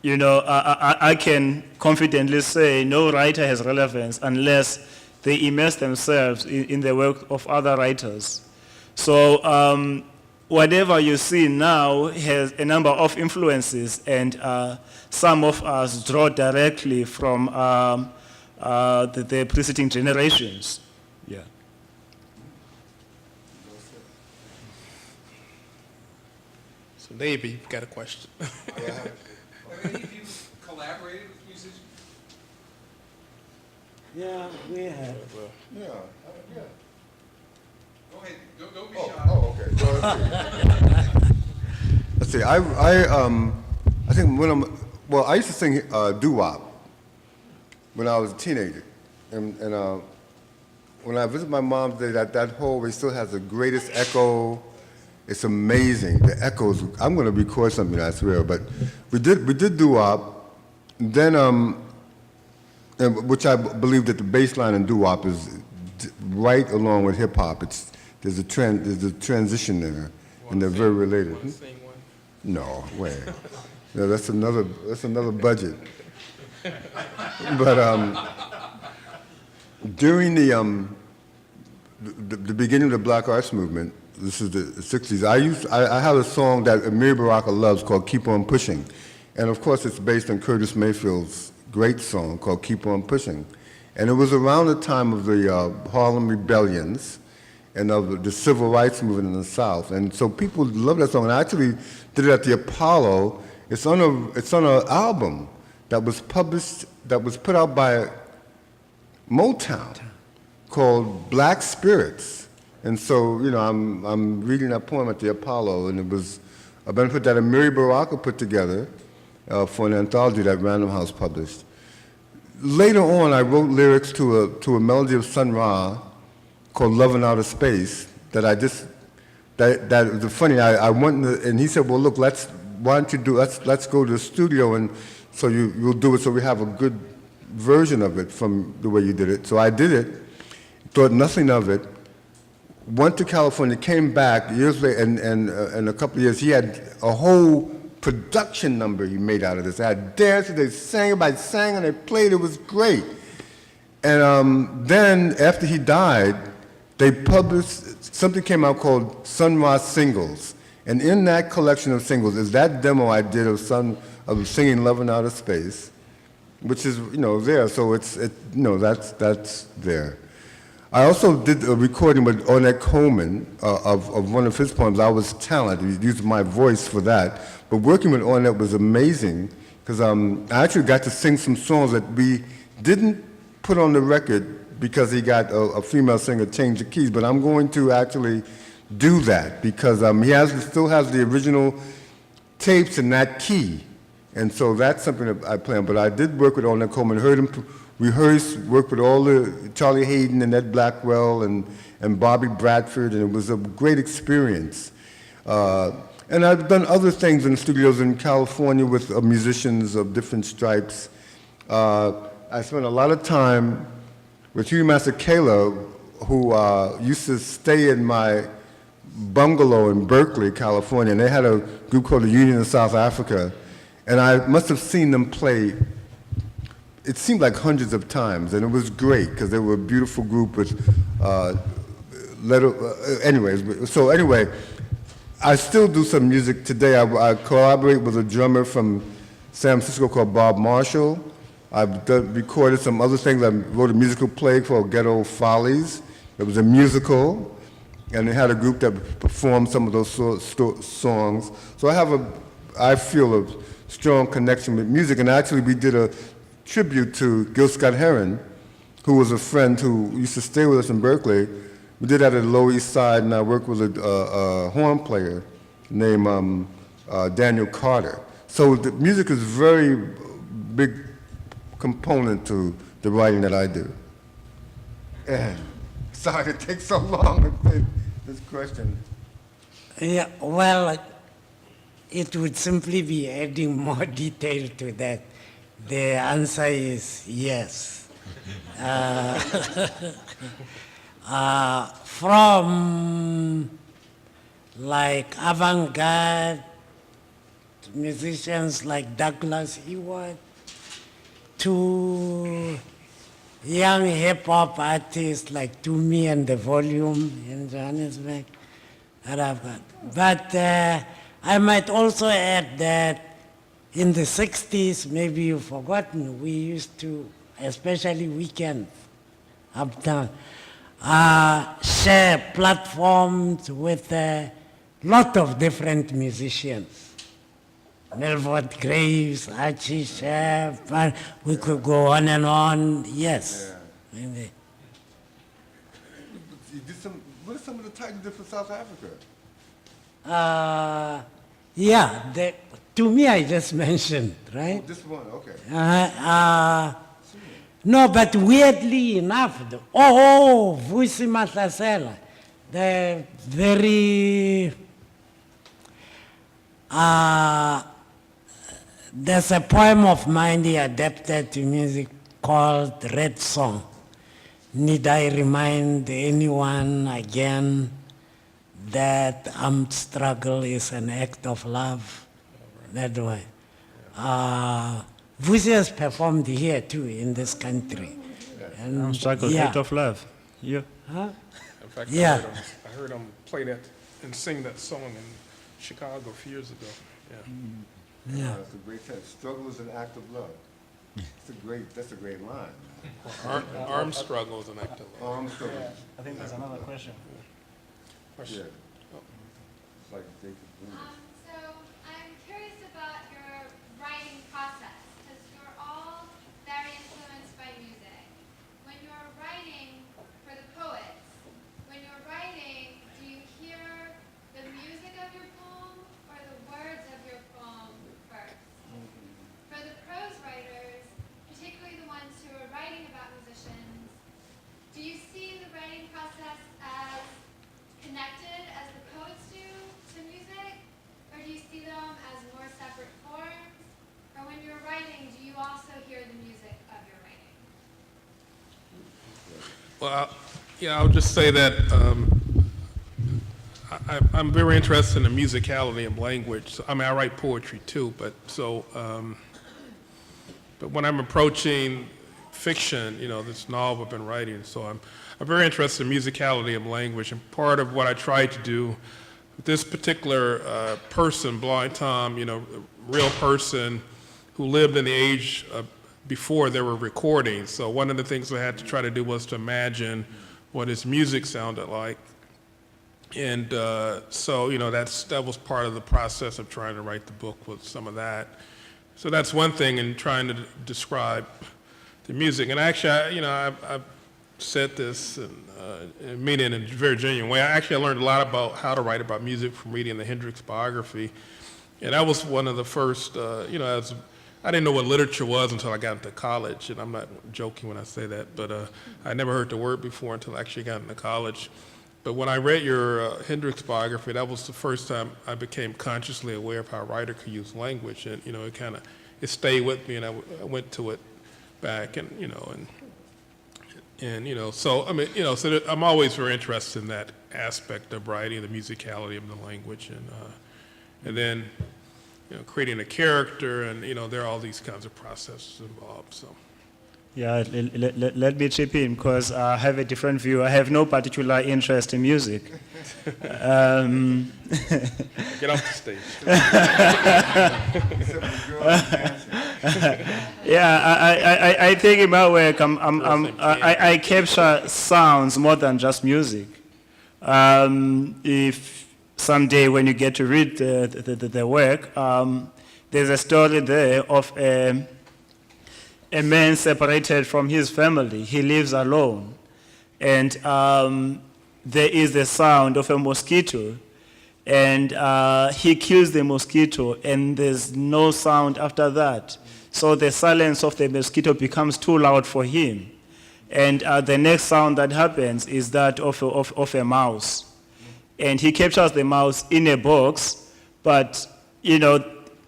[SPEAKER 3] You know, I can confidently say no writer has relevance unless they immerse themselves in the work of other writers. So whatever you see now has a number of influences, and some of us draw directly from the preceding generations. Yeah.
[SPEAKER 2] So Davey, you've got a question.
[SPEAKER 7] Have any of you collaborated with musicians?
[SPEAKER 1] Yeah, we have.
[SPEAKER 4] Yeah.
[SPEAKER 7] Go ahead, don't be
[SPEAKER 4] Oh,
[SPEAKER 7] shy.
[SPEAKER 4] oh, okay. So let's see. I think I used to sing doo-wop when I was a teenager, and when I visit my mom's day, that hallway still has the greatest echo. It's amazing. The echoes. I'm going to record something, I swear. But we did doo-wop. Then, which I believe that the bass line in doo-wop is right along with hip hop. There's a transition there, and they're very related.
[SPEAKER 2] Want to sing one?
[SPEAKER 4] No way. No, that's another budget. But during the beginning of the Black Arts Movement, this is the 60s, I have a song that Amir Baraka loves called Keep On Pushing. And of course it's based on Curtis Mayfield's great song called Keep On Pushing. And it was around the time of the Harlem Rebellions and of the civil rights movement in the South. And so people love that song. And I actually did it at the Apollo. It's on an album that was published, that was put out by Motown called Black Spirits. And so, you know, I'm reading that poem at the Apollo, and it was a benefit that Amiri Baraka put together for an anthology that Random House published. Later on, I wrote lyrics to a melody of Sun Ra called Love in Outer Space that I just, that was funny. I went, and he said, well, look, let's go to the studio, and so you'll do it so we have a good version of it from the way you did it. So I did it, thought nothing of it, went to California, came back years later, and a couple of years, he had a whole production number he made out of this. They had dances, they sang, everybody sang, and they played. It was great. And then, after he died, they published, something came out called Sun Ra Singles. And in that collection of singles is that demo I did of singing Love in Outer Space, which is, you know, there. So that's there. I also did a recording with Ornette Coleman of one of his poems, I Was Talented. He used my voice for that. But working with Ornette was amazing because I actually got to sing some songs that we didn't put on the record because he got a female singer change the keys. But I'm going to actually do that because he still has the original tapes in that key. And so that's something that I play on. But I did work with Ornette Coleman, heard him rehearse, worked with all the Charlie Hayden and Ed Blackwell and Bobby Bradford, and it was a great experience. And I've done other things in studios in California with musicians of different stripes. I spent a lot of time with Huey Master Kayla, who used to stay in my bungalow in Berkeley, California, and they had a group called the Union of South Africa, and I must have seen them play, it seemed like hundreds of times, and it was great because they were a beautiful group with anyway, I still do some music today. I collaborate with a drummer from San Francisco called Bob Marshall. I've recorded some other things. I wrote a musical play called Ghetto Follies. It was a musical, and they had a group that performed some of those songs. So I feel a strong connection with music, and actually we did a tribute to Gil Scott-Heron, who was a friend who used to stay with us in Berkeley. We did that at the Lower East Side, and I worked with a horn player named Daniel Carter. So the music is a very big component to the writing that I do. And sorry it takes so long to say this question.
[SPEAKER 1] Yeah, well, it would simply be adding more detail to that. The answer is yes. From like avant-garde musicians like Douglas Ewart to young hip-hop artists like To Me and the Volume in Johannesburg that I've got. But I might also add that in the 60s, maybe you've forgotten, we used to, especially weekends, uptown, share platforms with a lot of different musicians. Melville Graves, Archie Shepp, and we could go on and on, yes.
[SPEAKER 4] Yeah. What are some of the titles you did for South Africa?
[SPEAKER 1] Yeah, To Me I just mentioned, right?
[SPEAKER 4] Oh, this one, okay.
[SPEAKER 1] No, but weirdly enough, Vusi Mahlasela, the very, there's a poem of mine he adapted to music called Red Song. Need I remind anyone again that armed struggle is an act of love? That way. Vusi has performed here too in this country. And
[SPEAKER 8] Struggle,
[SPEAKER 1] yeah.
[SPEAKER 8] Act of Love. Yeah.
[SPEAKER 1] Huh?
[SPEAKER 2] In fact,
[SPEAKER 1] Yeah.
[SPEAKER 2] I heard him play that and sing that song in Chicago a few years ago. Yeah.
[SPEAKER 1] Yeah.
[SPEAKER 4] That's a great title. Struggle is an act of love. That's a great line.
[SPEAKER 2] Armed struggle is an act of love.
[SPEAKER 4] Armed struggle.
[SPEAKER 8] I think there's another question.
[SPEAKER 4] Yeah. It's like Jacob.
[SPEAKER 9] So I'm curious about your writing process, because you're all very influenced by music. When you're writing for the poets, when you're writing also hear the music of your writing?
[SPEAKER 2] Well, yeah, I'll just say that I'm very interested in the musicality of language. So, I mean, I write poetry too, but when I'm approaching fiction, this novel I've been writing, so I'm very interested in musicality of language. And part of what I tried to do with this particular person, Blind Tom, a real person who lived in the age before there were recordings. So one of the things I had to try to do was to imagine what his music sounded like. And so, that was part of the process of trying to write the book, with some of that. So that's one thing in trying to describe the music. And actually, I've said this and mean it in a very genuine way. I learned a lot about how to write about music from reading the Hendrix biography. And that was one of the first, I didn't know what literature was until I got into college. And I'm not joking when I say that, but I never heard the word before until I actually got into college. But when I read your Hendrix biography, that was the first time I became consciously aware of how a writer could use language. And, it stayed with me, and I went to it back, and, so, so I'm always very interested in that aspect of writing, the musicality of the language, and then, creating a character, and, there are all these kinds of processes involved, so.
[SPEAKER 3] Yeah, let me chip in because I have a different view. I have no particular interest in music.
[SPEAKER 2] Get off the stage.
[SPEAKER 3] Yeah, I think in my work, I capture sounds more than just music. If someday when you get to read the work, there's a story there of a man separated from his family. He lives alone. And there is the sound of a mosquito. And he kills the mosquito, and there's no sound after that. So the silence of the mosquito becomes too loud for him. And the next sound that happens is that of a mouse. And he captures the mouse in a box, but,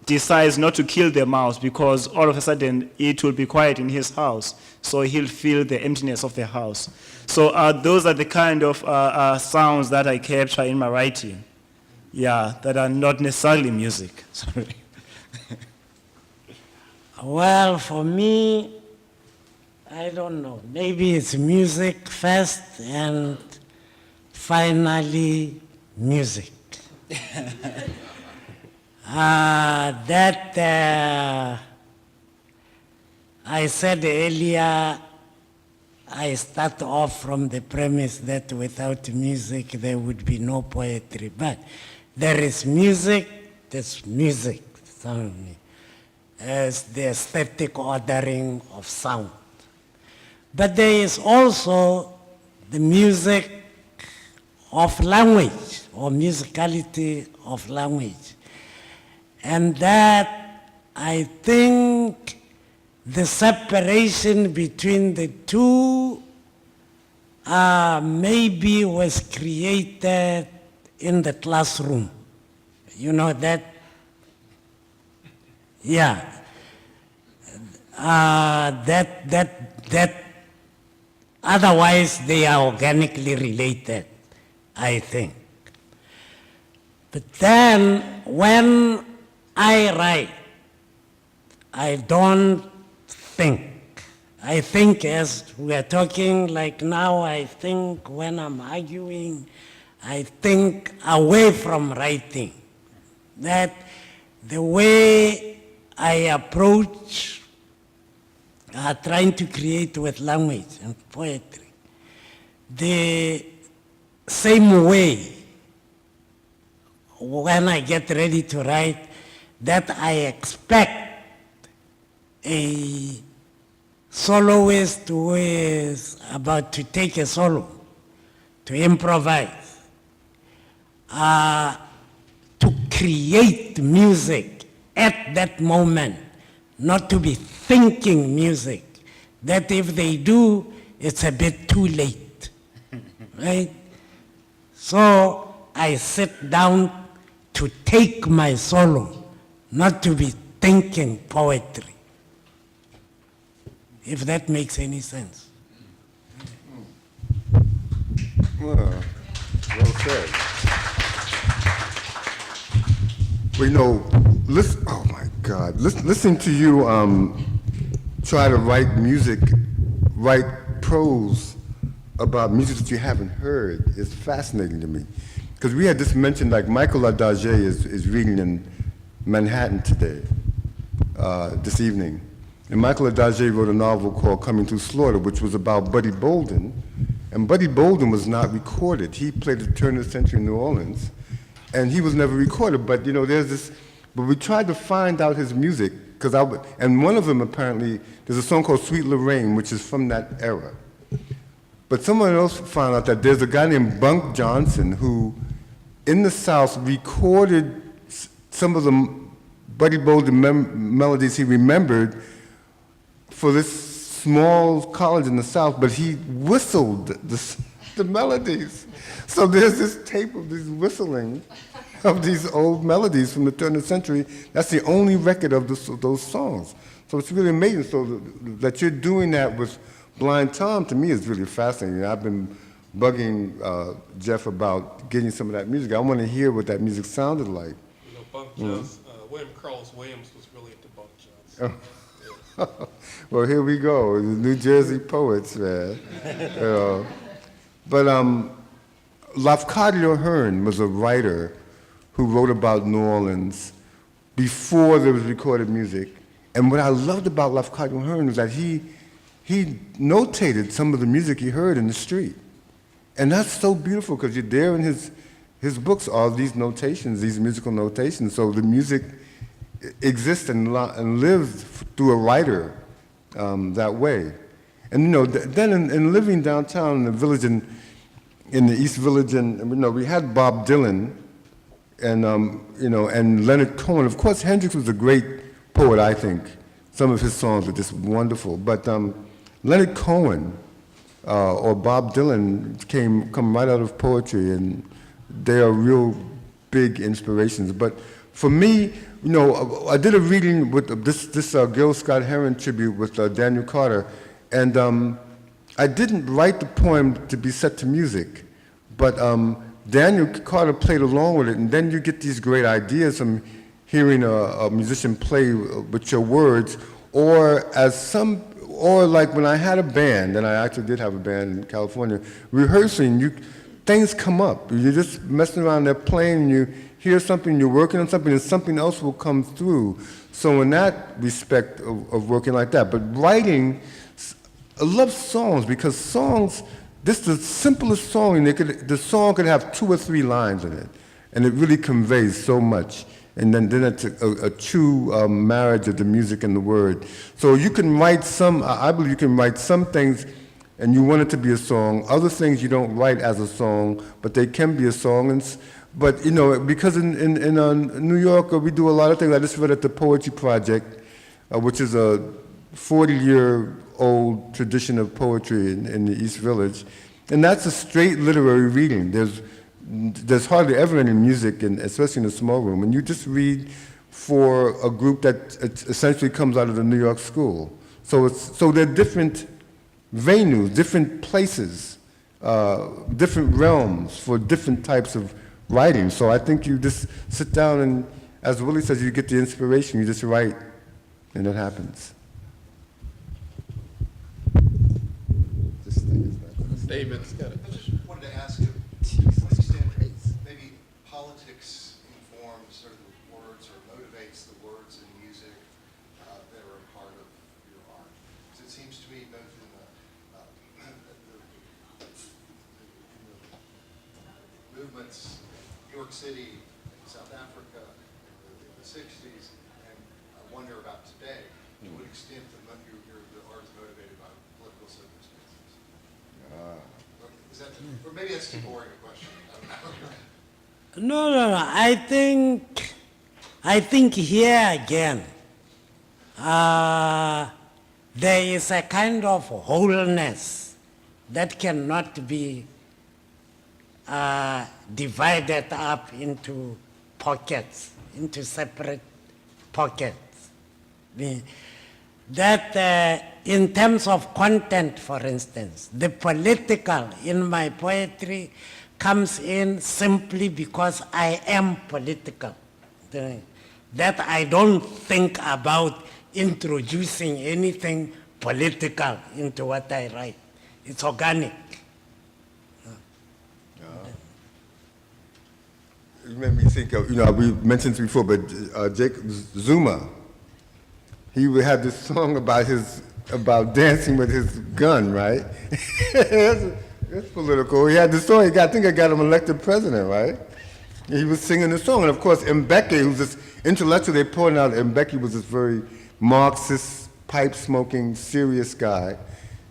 [SPEAKER 3] decides not to kill the mouse because all of a sudden it will be quiet in his house. So he'll feel the emptiness of the house. So those are the kind of sounds that I capture in my writing. Yeah, that are not necessarily music. Sorry.
[SPEAKER 1] Well, for me, I don't know. Maybe it's music first and finally music. I said earlier, I start off from the premise that without music there would be no poetry. But there is music, there's music, sound, as the aesthetic ordering of sound. But there is also the music of language, or musicality of language. And that, I think, the separation between the two maybe was created in the classroom. You know that? Yeah. That otherwise they are organically related, I think. But then when I write, I don't think. I think as we are talking like now, I think when I'm arguing, I think away from writing. That the way I approach trying to create with language and poetry, the same way when I get ready to write, that I expect a soloist who is about to take a solo, to improvise, to create music at that moment, not to be thinking music, that if they do, it's a bit too late, right? So I sit down to take my solo, not to be thinking poetry. if that makes any sense.
[SPEAKER 4] Well said. Well, you know, listen, oh my God, listening to you try to write music, write prose about music that you haven't heard is fascinating to me. Because we had just mentioned, like, Michael Adage is reading in Manhattan today, this evening. And Michael Adage wrote a novel called Coming Through Slaughter, which was about Buddy Bolden. And Buddy Bolden was not recorded. He played at the turn of the century in New Orleans, and he was never recorded. But, you know, but we tried to find out his music, and one of them apparently, there's a song called Sweet Lorraine, which is from that era. But someone else found out that there's a guy named Bunk Johnson who, in the South, recorded some of the Buddy Bolden melodies he remembered for this small college in the South, but he whistled the melodies. So there's this tape of these whistling of these old melodies from the turn of the century. That's the only record of those songs. So it's really amazing. So that you're doing that with Blind Tom, to me, is really fascinating. I've been bugging Jeff about getting some of that music. I want to hear what that music sounded like.
[SPEAKER 2] You know, Bunk Johnson, William Carlos Williams was really into Bunk Johnson.
[SPEAKER 4] Well, here we go, the New Jersey poets, man. You know. But Lafcadio Hearn was a writer who wrote about New Orleans before there was recorded music. And what I loved about Lafcadio Hearn was that he notated some of the music he heard in the street. And that's so beautiful, because you're there in his books, all these notations, these musical notations. So the music exists and lives through a writer that way. And, you know, then in living downtown in the village, in the East Village, and, you know, we had Bob Dylan and, you know, and Leonard Cohen. Of course, Hendrix was a great poet, I think. Some of his songs are just wonderful. But Leonard Cohen or Bob Dylan come right out of poetry, and they are real big inspirations. But for me, you know, I did a reading with this Gil Scott-Heron tribute with Daniel Carter, and I didn't write the poem to be set to music, but Daniel Carter played along with it, and then you get these great ideas from hearing a musician play with your words, or like when I had a band, and I actually did have a band in California, rehearsing, things come up. You're just messing around there playing, and you hear something, you're working on something, and something else will come through. So in that respect of working like that. But writing, I love songs, because songs, this is the simplest song, the song could have 2 or 3 lines in it, and it really conveys so much. And then it's a true marriage of the music and the word. So you can write I believe you can write some things and you want it to be a song. Other things you don't write as a song, but they can be a song. But, you know, because in New York, we do a lot of things. I just read at the Poetry Project, which is a 40-year-old tradition of poetry in the East Village. And that's a straight literary reading. There's hardly ever any music, especially in a small room. And you just read for a group that essentially comes out of the New York school. So there are different venues, different places, different realms for different types of writing. So I think you just sit down and, as Willie says, you get the inspiration, you just write, and it happens.
[SPEAKER 2] David's got it.
[SPEAKER 10] I just wanted to ask you, to what extent maybe politics informs or the words or motivates the words and music that are a part of your art? Because it seems to me both in the movements, New York City, South Africa, in the 60s, and I wonder about today, to what extent the art is motivated by political circumstances. Is that, or maybe that's too boring a question. I don't know.
[SPEAKER 1] No. I think here again, there is a kind of wholeness that cannot be divided up into pockets, into separate pockets. that in terms of content, for instance, the political in my poetry comes in simply because I am political. That I don't think about introducing anything political into what I write. It's organic.
[SPEAKER 4] You made me think of, we mentioned this before, but Jake Zuma, he would have this song about dancing with his gun, right? It's political. He had this song, I think it got him elected president, right? He was singing the song, and of course, Mbeki, who's this intellectual, they pointed out Mbeki was this very Marxist, pipe-smoking, serious guy,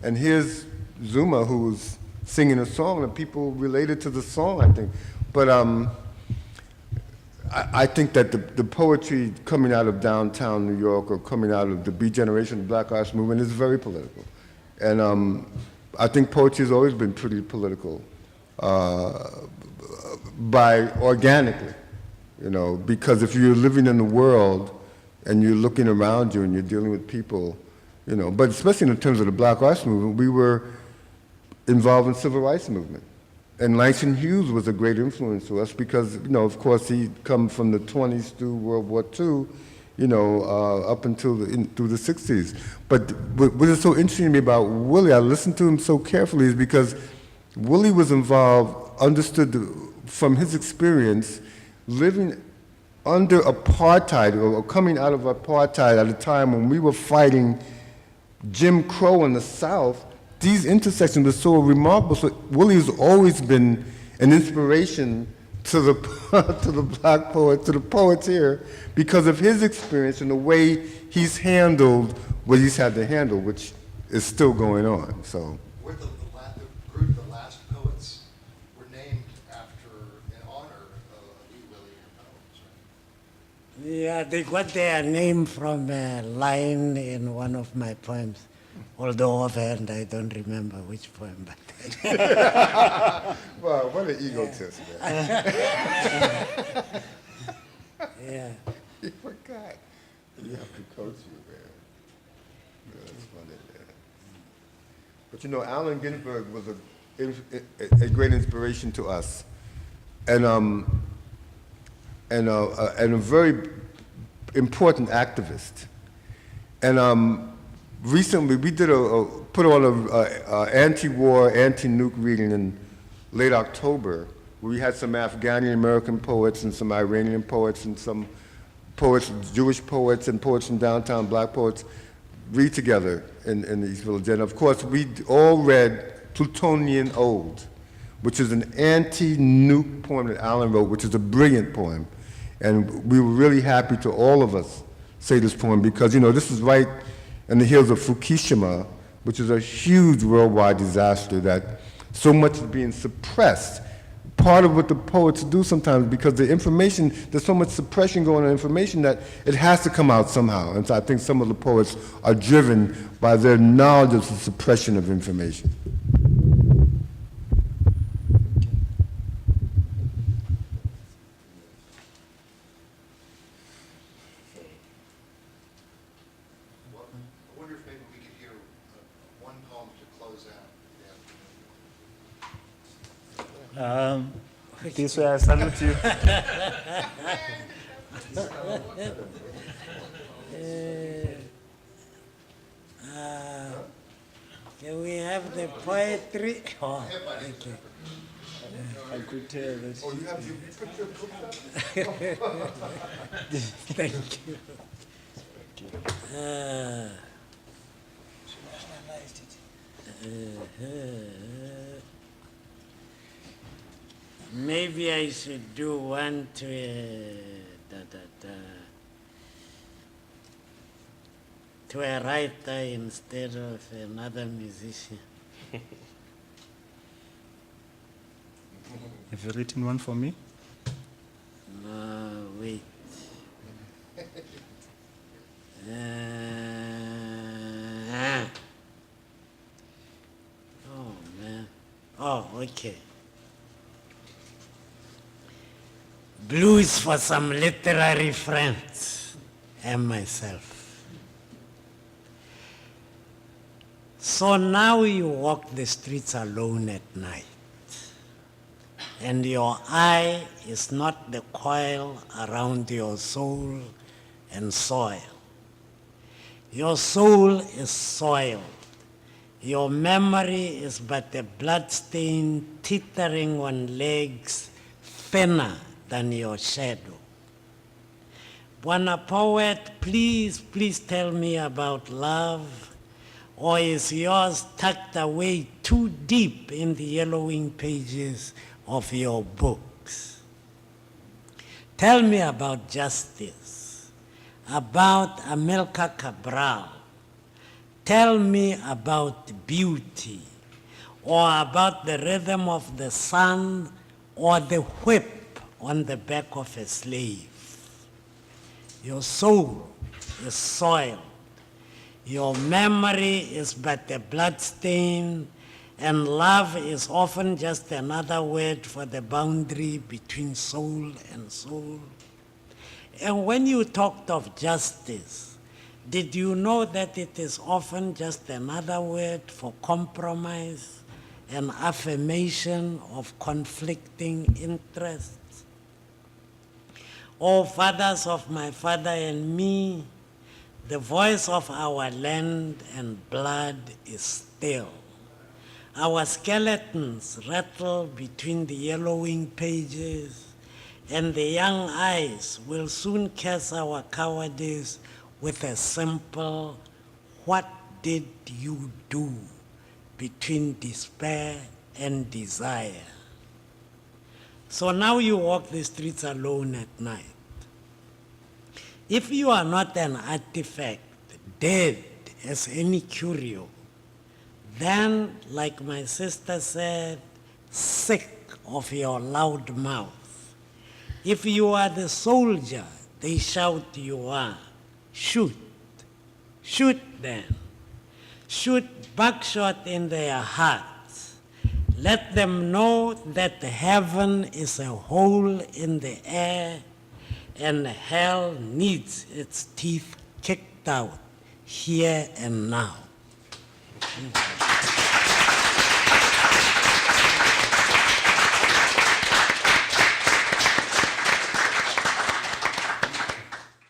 [SPEAKER 4] and here's Zuma, who was singing a song, and people related to the song, I think. But I think that the poetry coming out of downtown New York or coming out of the Beat Generation, the Black Arts Movement, is very political. And I think poetry has always been pretty political, organically, because if you're living in the world and you're looking around you and you're dealing with people, but especially in terms of the Black Arts Movement, we were involved in the Civil Rights Movement. And Langston Hughes was a great influence to us because, of course, he'd come from the 20s through World War II, up until through the 60s. But what is so interesting to me about Willie, I listened to him so carefully, is because Willie was involved, understood from his experience, living under apartheid or coming out of apartheid at a time when we were fighting Jim Crow in the South. These intersections were so remarkable. So Willie has always been an inspiration to the to the black poet, to the poets here, because of his experience and the way he's handled what he's had to handle, which is still going on. So.
[SPEAKER 10] We're the group, the last poets, were named after, in honor of you, Willie, your poems, right?
[SPEAKER 1] Yeah, they got their name from a line in one of my poems. Although offhand, I don't remember which poem, but
[SPEAKER 4] Well, what an egotist, man.
[SPEAKER 1] yeah.
[SPEAKER 4] He forgot. You have to coach you, man. Yeah, that's funny, man. But Allen Ginsberg was a great inspiration to us, and a very important activist. And recently, we did put on a anti-war, anti-nuke reading in late October. We had some Afghani-American poets and some Iranian poets and some poets, Jewish poets and poets from downtown, black poets, read together in the East Village. And of course, we all read Plutonian Ode, which is an anti-nuke poem that Allen wrote, which is a brilliant poem. And we were really happy to all of us say this poem because, this is right in the heels of Fukushima, which is a huge worldwide disaster that so much is being suppressed. Part of what the poets do sometimes, because the information, there's so much suppression going on information that it has to come out somehow. And so I think some of the poets are driven by their knowledge of the suppression of information.
[SPEAKER 10] I wonder if maybe we could hear one poem to close out the afternoon.
[SPEAKER 8] This way I salute you.
[SPEAKER 1] Can we have the poetry? Oh, okay.
[SPEAKER 8] I could tell that.
[SPEAKER 4] Oh, you put your books up?
[SPEAKER 1] Thank you. Maybe I should do one to a writer instead of another musician.
[SPEAKER 8] Have you written one for me?
[SPEAKER 1] No, wait. Oh, man. Oh, okay. Blues for some literary friends and myself. So now you walk the streets alone at night, and your eye is not the coil around your soul and soil. Your soul is soiled. Your memory is but a bloodstain teetering on legs thinner than your shadow. Bwana Poet, please tell me about love, or is yours tucked away too deep in the yellowing pages of your books? Tell me about justice, about Amilcar Cabral. Tell me about beauty, or about the rhythm of the sun, or the whip on the back of a slave. Your soul is soiled. Your memory is but a bloodstain, and love is often just another word for the boundary between soul and soul. And when you talked of justice, did you know that it is often just another word for compromise and affirmation of conflicting interests? O fathers of my father and me, the voice of our land and blood is still. Our skeletons rattle between the yellowing pages, and the young eyes will soon curse our cowardice with a simple, "What did you do?" between despair and desire. So now you walk the streets alone at night. If you are not an artifact, dead as any curio, then, like my sister said, sick of your loud mouth. If you are the soldier they shout you are, shoot. Shoot them. Shoot buckshot in their hearts. Let them know that heaven is a hole in the air and hell needs its teeth kicked out here and now.